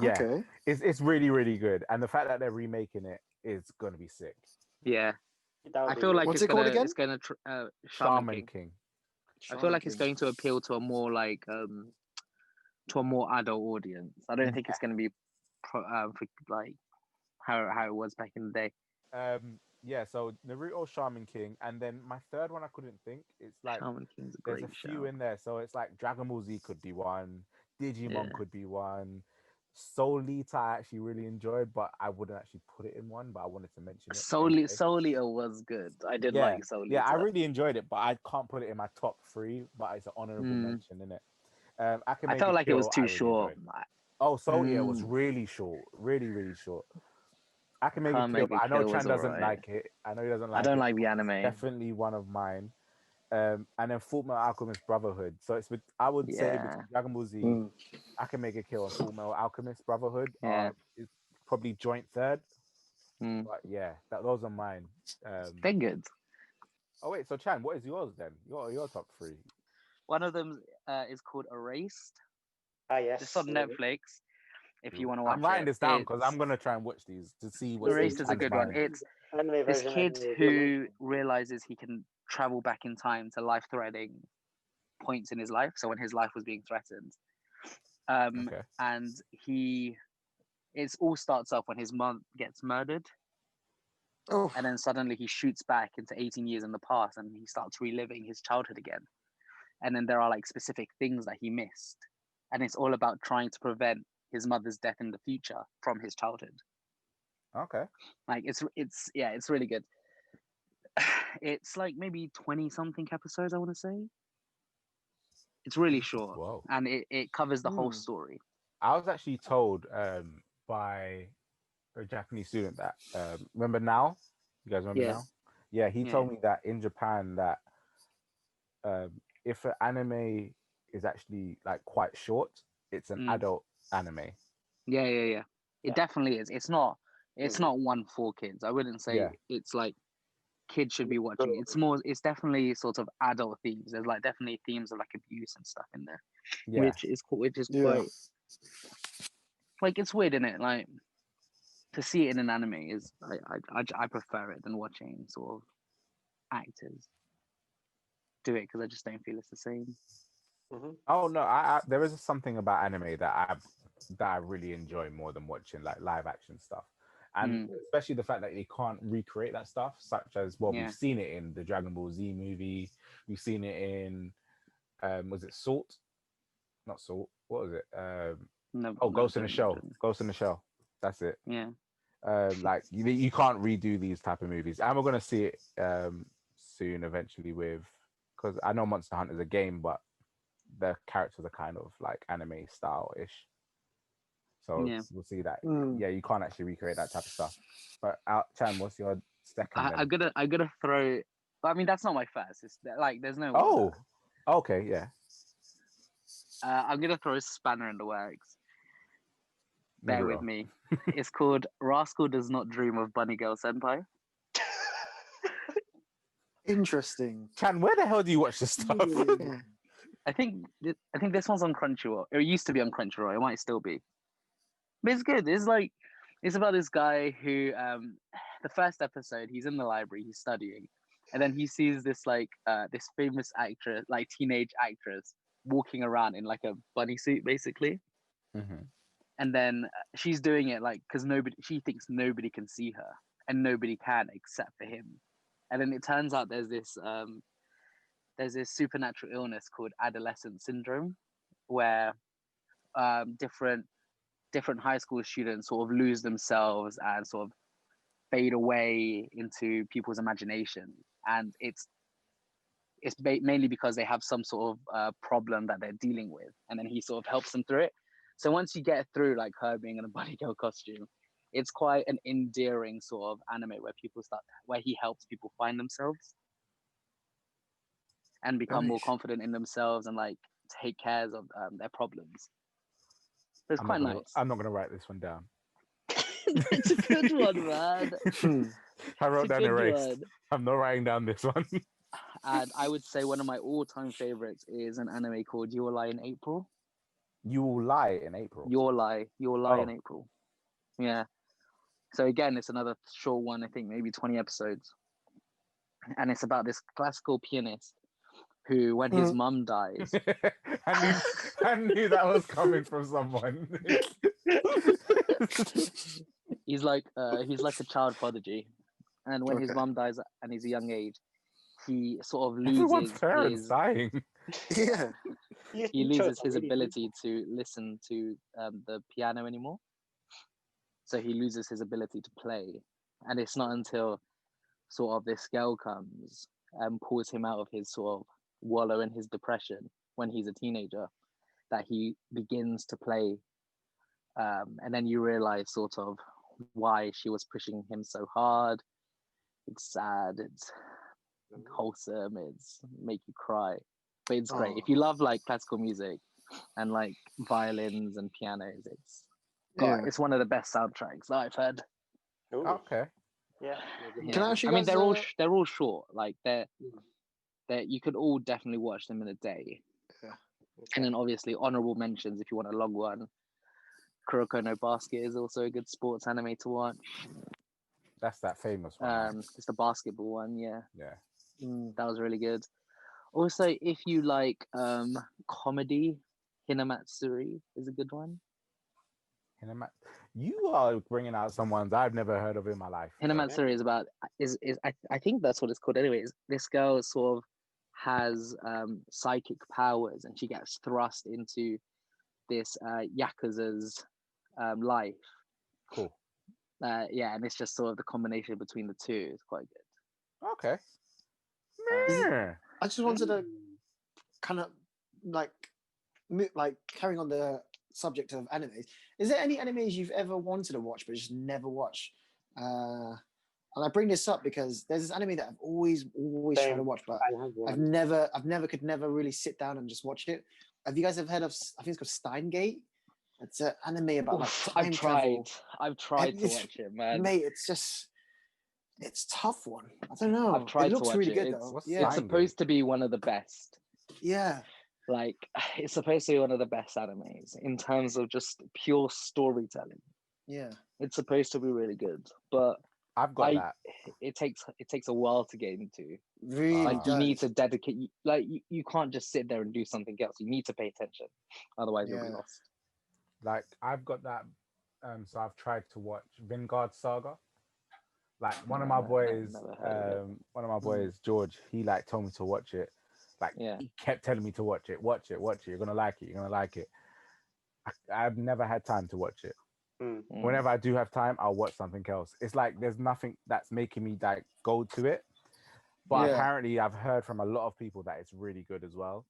[SPEAKER 3] Yeah. Okay. It's really, really good, and the fact that they're remaking it is going to be sick.
[SPEAKER 1] Yeah. I feel like
[SPEAKER 2] what's it called again?
[SPEAKER 1] It's gonna
[SPEAKER 3] Shaman King.
[SPEAKER 1] I feel like it's going to appeal to a more like to a more adult audience. I don't think it's going to be for like how it was back in the day.
[SPEAKER 3] Yeah, so Naruto, Shaman King, and then my third one I couldn't think. It's like there's a few in there, so it's like Dragon Ball Z could be one, Digimon could be one, Soul Eater I actually really enjoyed, but I wouldn't actually put it in one. But I wanted to mention it.
[SPEAKER 1] Soul Eater was good. I did like Soul Eater.
[SPEAKER 3] Yeah, I really enjoyed it, but I can't put it in my top 3. But it's an honorable mention, isn't it?
[SPEAKER 1] I felt like it was too short.
[SPEAKER 3] Oh, Soul Eater was really short, really, really short. I can make it kill. I know Chan doesn't like it. I know he doesn't like it.
[SPEAKER 1] I don't like the anime.
[SPEAKER 3] Definitely one of mine. And then Fullmetal Alchemist Brotherhood. So it's I would say between Dragon Ball Z, I can make a kill on Fullmetal Alchemist Brotherhood. It's probably joint third. But yeah, those are mine.
[SPEAKER 1] They're good.
[SPEAKER 3] Oh wait, so Chan, what is yours then? Your top 3.
[SPEAKER 1] One of them is called Erased.
[SPEAKER 4] Yes.
[SPEAKER 1] It's on Netflix. If you want to watch
[SPEAKER 3] I'm writing this down because I'm gonna try and watch these to see what.
[SPEAKER 1] Erased is a good one. It's this kid who realizes he can travel back in time to life-threatening points in his life. So when his life was being threatened, and it all starts off when his mom gets murdered. Oh. And then suddenly he shoots back into 18 years in the past, and he starts reliving his childhood again. And then there are like specific things that he missed, and it's all about trying to prevent his mother's death in the future from his childhood.
[SPEAKER 3] Okay.
[SPEAKER 1] Like it's really good. It's like maybe 20 something episodes, I want to say. It's really short.
[SPEAKER 3] Whoa.
[SPEAKER 1] And it covers the whole story.
[SPEAKER 3] I was actually told by a Japanese student that remember Now? You guys remember Now? Yeah, he told me that in Japan that if an anime is actually like quite short, it's an adult anime.
[SPEAKER 1] Yeah. It definitely is. It's not one for kids. I wouldn't say it's like kids should be watching. It's definitely sort of adult themes. There's like definitely themes of like abuse and stuff in there, which is quite like, it's weird, isn't it? Like, to see it in an anime is I prefer it than watching sort of actors do it, because I just don't feel it's the same.
[SPEAKER 4] Mm-hmm.
[SPEAKER 3] Oh no, I there is something about anime that I really enjoy more than watching like live action stuff, and especially the fact that they can't recreate that stuff, such as we've seen it in the Dragon Ball Z movie, we've seen it in was it Salt? Not Salt. What was it? Ghost in the Shell. Ghost in the Shell. That's it.
[SPEAKER 1] Yeah.
[SPEAKER 3] Like you can't redo these type of movies, and we're gonna see it soon eventually with, because I know Monster Hunter is a game, but the characters are kind of like anime style ish. So we'll see that. Yeah, you can't actually recreate that type of stuff. But Chan, what's your second?
[SPEAKER 1] I'm gonna throw. I mean, that's not my first. It's like there's no.
[SPEAKER 3] Oh, okay, yeah.
[SPEAKER 1] I'm gonna throw a spanner in the works. Bear with me. It's called Rascal Does Not Dream of Bunny Girl Senpai.
[SPEAKER 2] Interesting.
[SPEAKER 3] Chan, where the hell do you watch this stuff?
[SPEAKER 1] I think this one's on Crunchyroll. It used to be on Crunchyroll. It might still be. But it's good. It's about this guy who, the first episode, he's in the library, he's studying, and then he sees this this famous actress, like teenage actress, walking around in like a bunny suit, basically.
[SPEAKER 3] Mm-hmm.
[SPEAKER 1] And then she's doing it like because she thinks nobody can see her, and nobody can except for him. And then it turns out there's this supernatural illness called adolescent syndrome, where different high school students sort of lose themselves and sort of fade away into people's imagination, and it's mainly because they have some sort of problem that they're dealing with, and then he sort of helps them through it. So once you get through like her being in a bunny girl costume, it's quite an endearing sort of anime where he helps people find themselves and become more confident in themselves and like take care of their problems. So it's quite nice.
[SPEAKER 3] I'm not gonna write this one down.
[SPEAKER 1] It's a good one, man.
[SPEAKER 3] I wrote down erased. I'm not writing down this one.
[SPEAKER 1] And I would say one of my all-time favorites is an anime called You Will Lie in April.
[SPEAKER 3] You Will Lie in April.
[SPEAKER 1] Your Lie in April. Yeah. So again, it's another short one. I think maybe 20 episodes, and it's about this classical pianist who, when his mum dies,
[SPEAKER 3] I knew that was coming from someone.
[SPEAKER 1] he's like a child prodigy, and when his mum dies and he's a young age, he sort of loses
[SPEAKER 3] Everyone's parents dying.
[SPEAKER 2] Yeah.
[SPEAKER 1] He loses his ability to listen to the piano anymore. So he loses his ability to play. And it's not until sort of this girl comes and pulls him out of his sort of wallow in his depression when he's a teenager that he begins to play. And then you realize sort of why she was pushing him so hard. It's sad, it's wholesome, it's make you cry. But it's great. If you love like classical music and like violins and pianos, it's one of the best soundtracks that I've heard.
[SPEAKER 4] Ooh.
[SPEAKER 3] Okay.
[SPEAKER 4] Yeah.
[SPEAKER 2] Can I actually?
[SPEAKER 1] I mean, they're all short. Like they're you could all definitely watch them in a day.
[SPEAKER 2] Yeah.
[SPEAKER 4] Okay.
[SPEAKER 1] And then obviously honorable mentions if you want a long one. Kuroko no Basket is also a good sports anime to watch.
[SPEAKER 3] That's that famous one. Right?
[SPEAKER 1] It's the basketball one, yeah.
[SPEAKER 3] Yeah.
[SPEAKER 1] That was really good. Also, if you like comedy, Hinamatsuri is a good one.
[SPEAKER 3] You are bringing out some ones I've never heard of in my life.
[SPEAKER 1] Hinamatsuri is about I think that's what it's called. Anyways, this girl sort of has psychic powers, and she gets thrust into this yakuza's life.
[SPEAKER 3] Cool.
[SPEAKER 1] Yeah, and it's just sort of the combination between the two is quite good.
[SPEAKER 3] Okay.
[SPEAKER 2] I just wanted to kind of like carrying on the subject of animes. Is there any animes you've ever wanted to watch but just never watched? And I bring this up because there's this anime that I've always tried to watch, but I've never really sit down and just watch it. Have you guys ever heard of? I think it's called Steingate. It's an anime about like time travel.
[SPEAKER 1] I've tried to watch it, man.
[SPEAKER 2] Mate, it's just It's a tough one. I don't know.
[SPEAKER 1] I've tried
[SPEAKER 2] it
[SPEAKER 1] to
[SPEAKER 2] looks
[SPEAKER 1] watch
[SPEAKER 2] really
[SPEAKER 1] it.
[SPEAKER 2] good
[SPEAKER 1] It's,
[SPEAKER 2] though.
[SPEAKER 3] What's
[SPEAKER 2] Yeah,
[SPEAKER 1] it's supposed to be one of the best.
[SPEAKER 2] yeah,
[SPEAKER 1] Like, it's supposed to be one of the best animes in terms of just pure storytelling.
[SPEAKER 2] yeah.
[SPEAKER 1] It's supposed to be really good, but
[SPEAKER 3] I've got that.
[SPEAKER 1] it takes a while to get into.
[SPEAKER 2] Really
[SPEAKER 1] Like, you need
[SPEAKER 2] does.
[SPEAKER 1] to dedicate. Like, you can't just sit there and do something else. You need to pay attention, otherwise you'll be
[SPEAKER 2] Yeah.
[SPEAKER 1] lost.
[SPEAKER 3] Like I've got that. So I've tried to watch Vingard Saga. Like one of my boys,
[SPEAKER 1] never heard of
[SPEAKER 3] George, he like told me to watch it. Like
[SPEAKER 1] Yeah.
[SPEAKER 3] he kept telling me to watch it. You're gonna like it. You're gonna like it. I've never had time to watch it.
[SPEAKER 4] Mm.
[SPEAKER 3] Whenever I do have time, I'll watch something else. It's like there's nothing that's making me like go to it. But
[SPEAKER 2] Yeah.
[SPEAKER 3] apparently, I've heard from a lot of people that it's really good as well.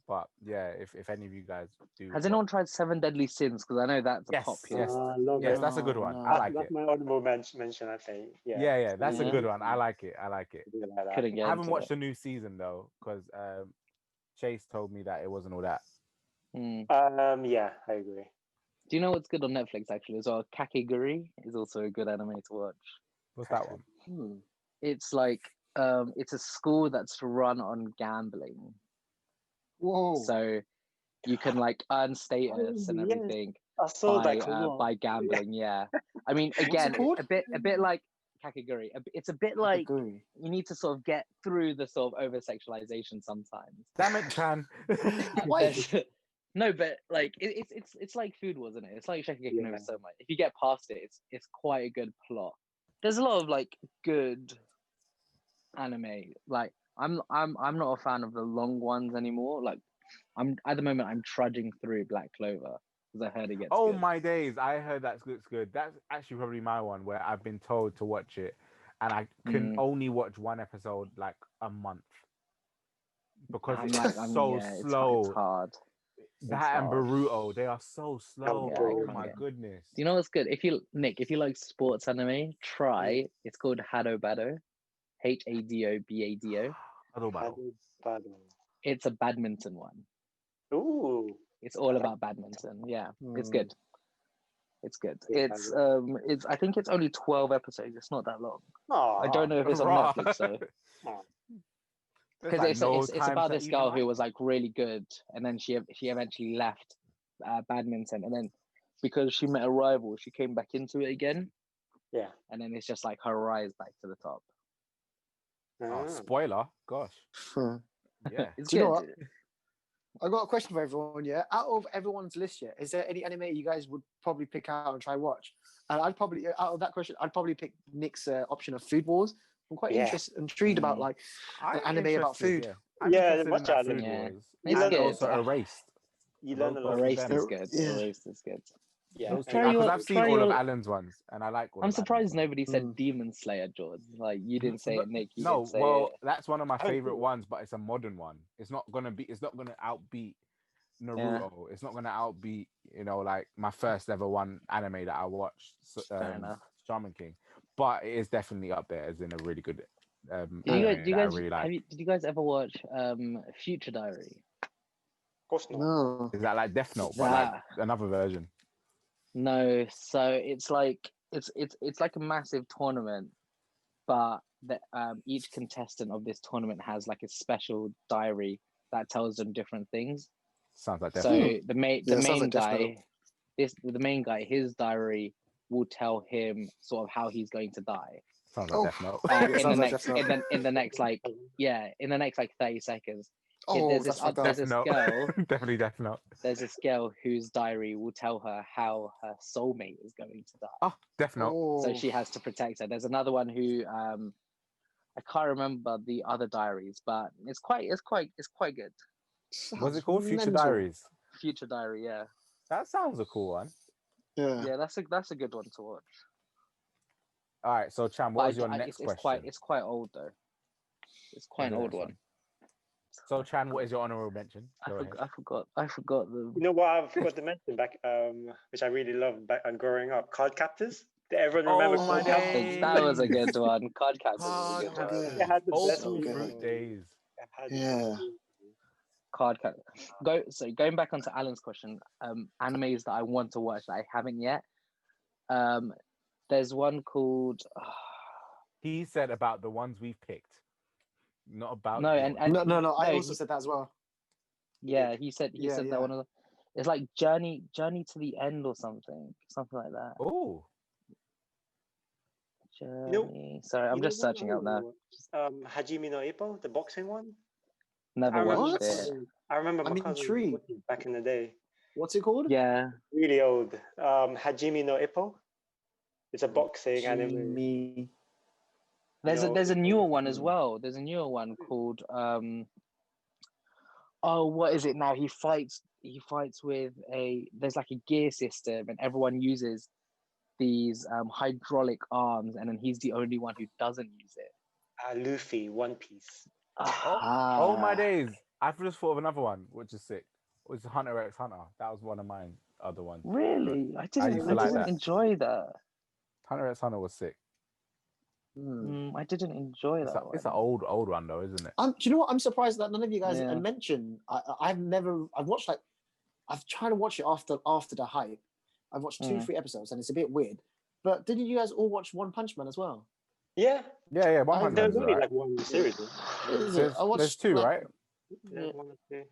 [SPEAKER 3] But yeah, if any of you guys do,
[SPEAKER 1] Has anyone tried Seven Deadly Sins? Because I know that's a popular.
[SPEAKER 3] Yes,
[SPEAKER 4] I love
[SPEAKER 3] yes,
[SPEAKER 4] it.
[SPEAKER 3] that's a good one.
[SPEAKER 2] No.
[SPEAKER 3] I like
[SPEAKER 4] That's
[SPEAKER 3] it.
[SPEAKER 4] my honorable mention, I think.
[SPEAKER 3] Yeah, that's a
[SPEAKER 1] Yeah.
[SPEAKER 3] good one. I like it.
[SPEAKER 4] I like that.
[SPEAKER 1] Couldn't get
[SPEAKER 3] I haven't
[SPEAKER 1] into
[SPEAKER 3] watched
[SPEAKER 1] it.
[SPEAKER 3] the new season though, because Chase told me that it wasn't all that.
[SPEAKER 4] Yeah, I agree.
[SPEAKER 1] Do you know what's good on Netflix actually as well? Kakegurui is also a good anime to watch.
[SPEAKER 3] What's that one?
[SPEAKER 1] It's like it's a school that's run on gambling.
[SPEAKER 2] Whoa.
[SPEAKER 1] So you can like earn status and
[SPEAKER 4] yes.
[SPEAKER 1] everything
[SPEAKER 4] I saw that come on.
[SPEAKER 1] by gambling. Yeah. I mean,
[SPEAKER 2] What's it
[SPEAKER 1] again,
[SPEAKER 2] called?
[SPEAKER 1] a bit like Kakegurui. It's a bit like
[SPEAKER 2] Kakegurui.
[SPEAKER 1] you need to sort of get through the sort of over sexualization sometimes.
[SPEAKER 3] Damn it, Chan.
[SPEAKER 2] Why?
[SPEAKER 1] No, but like it's like Food, wasn't it? It's like Shokugeki no Soma. If you get past it, it's quite a good plot. There's a lot of like good anime. Like I'm not a fan of the long ones anymore. Like I'm at the moment I'm trudging through Black Clover because I heard it gets
[SPEAKER 3] Oh
[SPEAKER 1] good.
[SPEAKER 3] my days! I heard that looks good. That's actually probably my one where I've been told to watch it, and I can only watch one episode like a month because it's so slow.
[SPEAKER 1] It's hard.
[SPEAKER 3] That and Boruto, they are so slow.
[SPEAKER 1] Yeah,
[SPEAKER 3] Oh my goodness!
[SPEAKER 1] Do you know what's good? If you like sports anime, try. It's called Hado Bado, HADOBADO.
[SPEAKER 3] Bado.
[SPEAKER 1] It's a badminton one.
[SPEAKER 4] Ooh.
[SPEAKER 1] It's all about badminton. Yeah, it's good. It's good. It's I think it's only 12 episodes. It's not that long. I don't know if it's on Netflix though. Because it's about this girl who was like really good, and then she eventually left badminton, and then because she met a rival, she came back into it again.
[SPEAKER 4] Yeah.
[SPEAKER 1] And then it's just like her rise back to the top.
[SPEAKER 3] Oh, spoiler! Gosh. Yeah.
[SPEAKER 1] It's
[SPEAKER 2] Do you know
[SPEAKER 1] good.
[SPEAKER 2] what? I got a question for everyone. Yeah, out of everyone's list, yeah, is there any anime you guys would probably pick out and try watch? And I'd probably out of that question, I'd probably pick Nick's option of Food Wars. I'm quite intrigued about like an anime about food.
[SPEAKER 4] Yeah, much anime.
[SPEAKER 1] Yeah.
[SPEAKER 3] And
[SPEAKER 1] It's good.
[SPEAKER 3] also Erased.
[SPEAKER 4] You learn a lot.
[SPEAKER 1] Erased is good.
[SPEAKER 2] Yeah.
[SPEAKER 1] Erased is good.
[SPEAKER 4] Yeah,
[SPEAKER 3] because I've seen all of Alan's ones, and I like.
[SPEAKER 1] I'm surprised nobody said Demon Slayer, George. Like you didn't say it, Nick. You didn't say it.
[SPEAKER 3] That's one of my favorite ones, but it's a modern one. It's not gonna outbeat Naruto.
[SPEAKER 1] Yeah.
[SPEAKER 3] It's not gonna outbeat like my first ever one anime that I watched, Shaman King. But it is definitely up there as in a really good.
[SPEAKER 1] Did you guys ever watch Future Diary?
[SPEAKER 4] Of course not.
[SPEAKER 2] No.
[SPEAKER 3] Is that like Death Note, but like another version?
[SPEAKER 1] No, so it's like it's like a massive tournament, but each contestant of this tournament has like a special diary that tells them different things.
[SPEAKER 3] Sounds like Death
[SPEAKER 1] So
[SPEAKER 3] Note.
[SPEAKER 1] the main guy, his diary will tell him sort of how he's going to die.
[SPEAKER 3] Sounds like Death Note.
[SPEAKER 1] In the next 30 seconds. There's this girl.
[SPEAKER 3] Definitely Death Note.
[SPEAKER 1] There's this girl whose diary will tell her how her soulmate is going to die.
[SPEAKER 3] Oh, Death Note.
[SPEAKER 1] So she has to protect her. There's another one who I can't remember the other diaries, but it's quite good.
[SPEAKER 3] What's it called? Future Diaries.
[SPEAKER 1] Future Diary, yeah.
[SPEAKER 3] That sounds a cool one.
[SPEAKER 1] Yeah, that's a good one to watch.
[SPEAKER 3] All right, so Cham, what was your next question?
[SPEAKER 1] It's quite old though. It's quite an old one.
[SPEAKER 3] So Chan, what is your honorable mention?
[SPEAKER 1] I forgot the.
[SPEAKER 4] You know what I forgot to mention back, which I really loved back growing up, Card Captors. Did everyone remember Card Captors?
[SPEAKER 1] That was a good one. Card Captors was a good one.
[SPEAKER 4] It had the
[SPEAKER 3] Old
[SPEAKER 4] best
[SPEAKER 3] fruit days.
[SPEAKER 2] Yeah.
[SPEAKER 1] Card Captors. Going back onto Alan's question, animes that I want to watch that I haven't yet. There's one called
[SPEAKER 3] He said about the ones we've picked, not about
[SPEAKER 1] No,
[SPEAKER 3] yours.
[SPEAKER 1] and
[SPEAKER 2] No. I
[SPEAKER 1] no,
[SPEAKER 2] also said that as well.
[SPEAKER 1] yeah, he said
[SPEAKER 2] Yeah,
[SPEAKER 1] that
[SPEAKER 2] yeah.
[SPEAKER 1] one of the, it's like journey to the end or something like that.
[SPEAKER 3] Oh,
[SPEAKER 1] Journey. Sorry, I'm
[SPEAKER 4] You know
[SPEAKER 1] just
[SPEAKER 4] one
[SPEAKER 1] searching up now.
[SPEAKER 4] Hajime no Ippo, the boxing one.
[SPEAKER 1] Never
[SPEAKER 4] I remember
[SPEAKER 1] watched
[SPEAKER 4] my
[SPEAKER 1] it.
[SPEAKER 4] cousin. I remember my
[SPEAKER 2] I'm
[SPEAKER 4] cousin
[SPEAKER 2] intrigued.
[SPEAKER 4] watching it back in the day.
[SPEAKER 2] What's it called?
[SPEAKER 1] Yeah,
[SPEAKER 4] Really old. Hajime no Ippo. It's a boxing anime.
[SPEAKER 2] Jimmy.
[SPEAKER 1] there's
[SPEAKER 4] No,
[SPEAKER 1] a newer one as
[SPEAKER 2] Hmm.
[SPEAKER 1] well. There's a newer one called oh, what is it now? He fights with there's like a gear system, and everyone uses these hydraulic arms, and then he's the only one who doesn't use it.
[SPEAKER 4] Luffy, One Piece.
[SPEAKER 3] oh my days! I've just thought of another one, which is sick. Which is Hunter x Hunter. That was one of mine. Other ones.
[SPEAKER 1] Really? I
[SPEAKER 3] I
[SPEAKER 1] didn't
[SPEAKER 3] used to like that.
[SPEAKER 1] enjoy that.
[SPEAKER 3] Hunter x Hunter was sick.
[SPEAKER 1] I didn't enjoy that one.
[SPEAKER 3] It's an old one though, isn't it?
[SPEAKER 2] Do you know what? I'm surprised that none of you guys
[SPEAKER 1] Yeah.
[SPEAKER 2] mentioned. I've watched I've tried to watch it after the hype. I've watched 2-3 episodes and it's a bit weird. But didn't you guys all watch One Punch Man as well?
[SPEAKER 4] Yeah.
[SPEAKER 3] Yeah. One Punch
[SPEAKER 4] There's
[SPEAKER 3] Man's
[SPEAKER 4] only
[SPEAKER 3] alright.
[SPEAKER 4] like one series.
[SPEAKER 2] Is it?
[SPEAKER 3] There's two, right?
[SPEAKER 4] Yeah, one or two.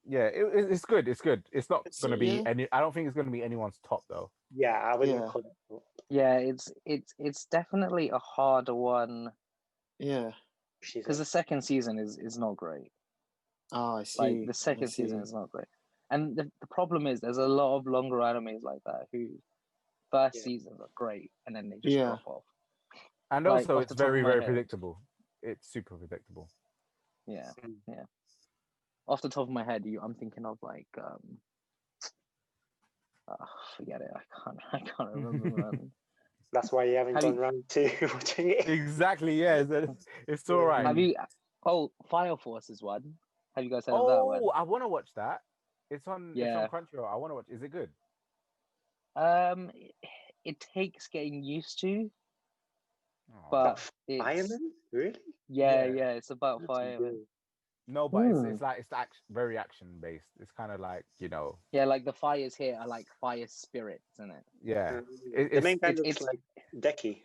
[SPEAKER 3] Yeah, it's good. It's good. It's not
[SPEAKER 2] It's-
[SPEAKER 3] going to be
[SPEAKER 2] yeah.
[SPEAKER 3] any. I don't think it's going to be anyone's top though.
[SPEAKER 4] Yeah, I wouldn't
[SPEAKER 2] Yeah.
[SPEAKER 4] call it.
[SPEAKER 1] Yeah, it's definitely a harder one
[SPEAKER 2] Yeah.
[SPEAKER 1] because the second season is not great.
[SPEAKER 2] Oh, I see.
[SPEAKER 1] Like the second season is not great, and the problem is there's a lot of longer animes like that who first seasons are great and then they just drop off.
[SPEAKER 3] And
[SPEAKER 1] Like,
[SPEAKER 3] also,
[SPEAKER 1] off
[SPEAKER 3] it's
[SPEAKER 1] the top of
[SPEAKER 3] very
[SPEAKER 1] my
[SPEAKER 3] very
[SPEAKER 1] head.
[SPEAKER 3] predictable. It's super predictable.
[SPEAKER 1] Yeah. Off the top of my head, I'm thinking of like forget it. I can't remember. Man.
[SPEAKER 4] That's why you haven't gone round to watching it.
[SPEAKER 3] Exactly. Yeah. It's all right.
[SPEAKER 1] Have you? Oh, Fire Force is one. Have you guys heard of that one?
[SPEAKER 3] Oh, I want to watch that. It's on.
[SPEAKER 1] Yeah.
[SPEAKER 3] It's on Crunchyroll. I want to watch. Is it good?
[SPEAKER 1] It takes getting used to,
[SPEAKER 3] Oh.
[SPEAKER 1] but
[SPEAKER 4] Fireman? Really?
[SPEAKER 1] Yeah, it's about
[SPEAKER 4] That's
[SPEAKER 1] firemen.
[SPEAKER 4] weird.
[SPEAKER 3] No, but it's very action based. It's kind of like
[SPEAKER 1] Yeah, like the fires here are like fire spirits, isn't it?
[SPEAKER 3] Yeah.
[SPEAKER 4] The main guy looks
[SPEAKER 1] it's
[SPEAKER 4] like Deki.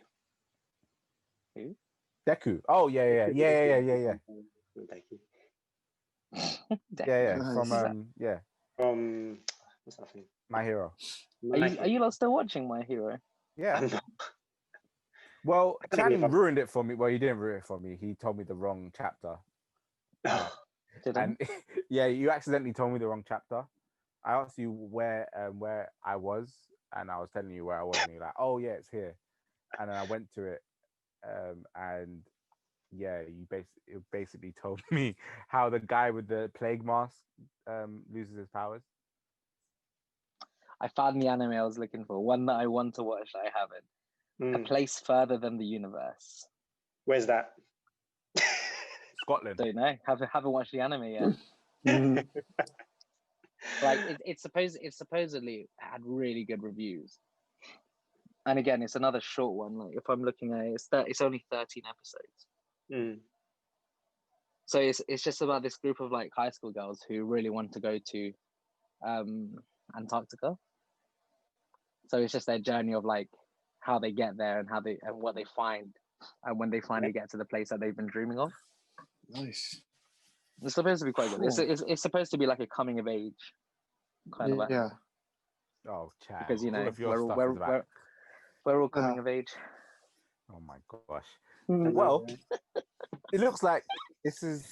[SPEAKER 1] Who?
[SPEAKER 3] Deku. Oh yeah.
[SPEAKER 4] Deki.
[SPEAKER 3] Yeah. From
[SPEAKER 4] From what's that thing?
[SPEAKER 3] My Hero.
[SPEAKER 1] Are you lot still watching My Hero?
[SPEAKER 3] Yeah.
[SPEAKER 4] I'm not.
[SPEAKER 3] Well,
[SPEAKER 4] I don't
[SPEAKER 3] Chan
[SPEAKER 4] give a-
[SPEAKER 3] ruined it for me. Well, he didn't ruin it for me. He told me the wrong chapter.
[SPEAKER 1] Did I?
[SPEAKER 3] And yeah, you accidentally told me the wrong chapter. I asked you where I was, and I was telling you where I was, and you're like, "Oh yeah, it's here." And then I went to it, and yeah, you basically told me how the guy with the plague mask loses his powers.
[SPEAKER 1] I found the anime I was looking for. One that I want to watch. I haven't. A Place Further Than the Universe.
[SPEAKER 4] Where's that?
[SPEAKER 3] Scotland.
[SPEAKER 1] Don't know. Haven't watched the anime yet. Like it's supposedly had really good reviews. And again, it's another short one. Like if I'm looking at it, it's only 13 episodes. So it's just about this group of like high school girls who really want to go to Antarctica. So it's just their journey of like how they get there and what they find, and when they finally get to the place that they've been dreaming of.
[SPEAKER 2] Nice.
[SPEAKER 1] It's supposed to be quite good. It's supposed to be like a coming of age kind of anime.
[SPEAKER 3] Oh, Chad.
[SPEAKER 1] Because
[SPEAKER 3] all of your stuff is about...
[SPEAKER 1] we're all coming of age.
[SPEAKER 3] Oh my gosh. Well, it looks like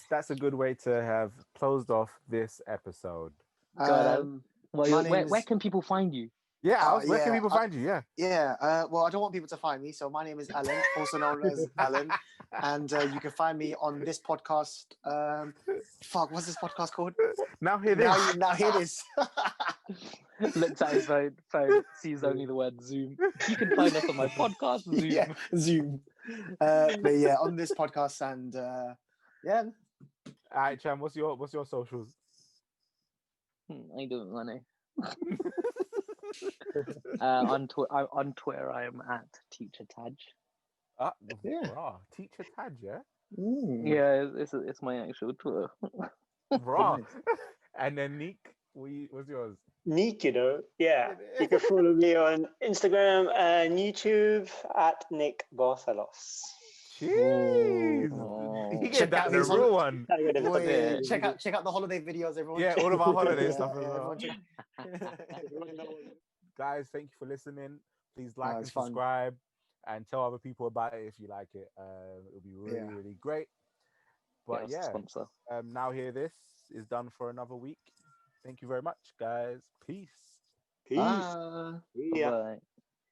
[SPEAKER 3] that's a good way to have closed off this episode.
[SPEAKER 1] Well, where can people find you?
[SPEAKER 3] Yeah, where can people find you? Yeah.
[SPEAKER 2] Yeah. Well, I don't want people to find me, so my name is Alan, also known as Alan, and you can find me on this podcast. What's this podcast called?
[SPEAKER 3] Now hear this.
[SPEAKER 2] Now hear this.
[SPEAKER 1] Looks at his phone, sees only the word Zoom. You can find us on my podcast, Zoom.
[SPEAKER 2] Yeah, Zoom. But yeah, on this podcast, and yeah.
[SPEAKER 3] All right, Chan. What's your socials?
[SPEAKER 1] I don't know. On Twitter, I am at Teacher Taj.
[SPEAKER 3] Teacher Taj, yeah.
[SPEAKER 1] Yeah, it's my actual Twitter.
[SPEAKER 3] Raw. And then Nick, What's yours?
[SPEAKER 4] Nikido. Yeah. You can follow me on Instagram and YouTube at Nick Barcelos.
[SPEAKER 3] Jeez.
[SPEAKER 1] Oh.
[SPEAKER 3] He
[SPEAKER 2] Check
[SPEAKER 3] gave that
[SPEAKER 2] out
[SPEAKER 3] the
[SPEAKER 2] his
[SPEAKER 3] real one.
[SPEAKER 2] Boy, check out the holiday videos, everyone.
[SPEAKER 3] Yeah, all of our holiday stuff as well.
[SPEAKER 2] Everyone check
[SPEAKER 3] Guys, thank you for listening. Please like and
[SPEAKER 2] it's fun.
[SPEAKER 3] subscribe and tell other people about it if you like it. It'll be really, really great. But yeah,
[SPEAKER 1] sponsor.
[SPEAKER 3] now here this is done for another week. Thank you very much, guys. Peace.
[SPEAKER 4] Peace.
[SPEAKER 1] Bye.
[SPEAKER 4] Yeah.
[SPEAKER 1] Bye.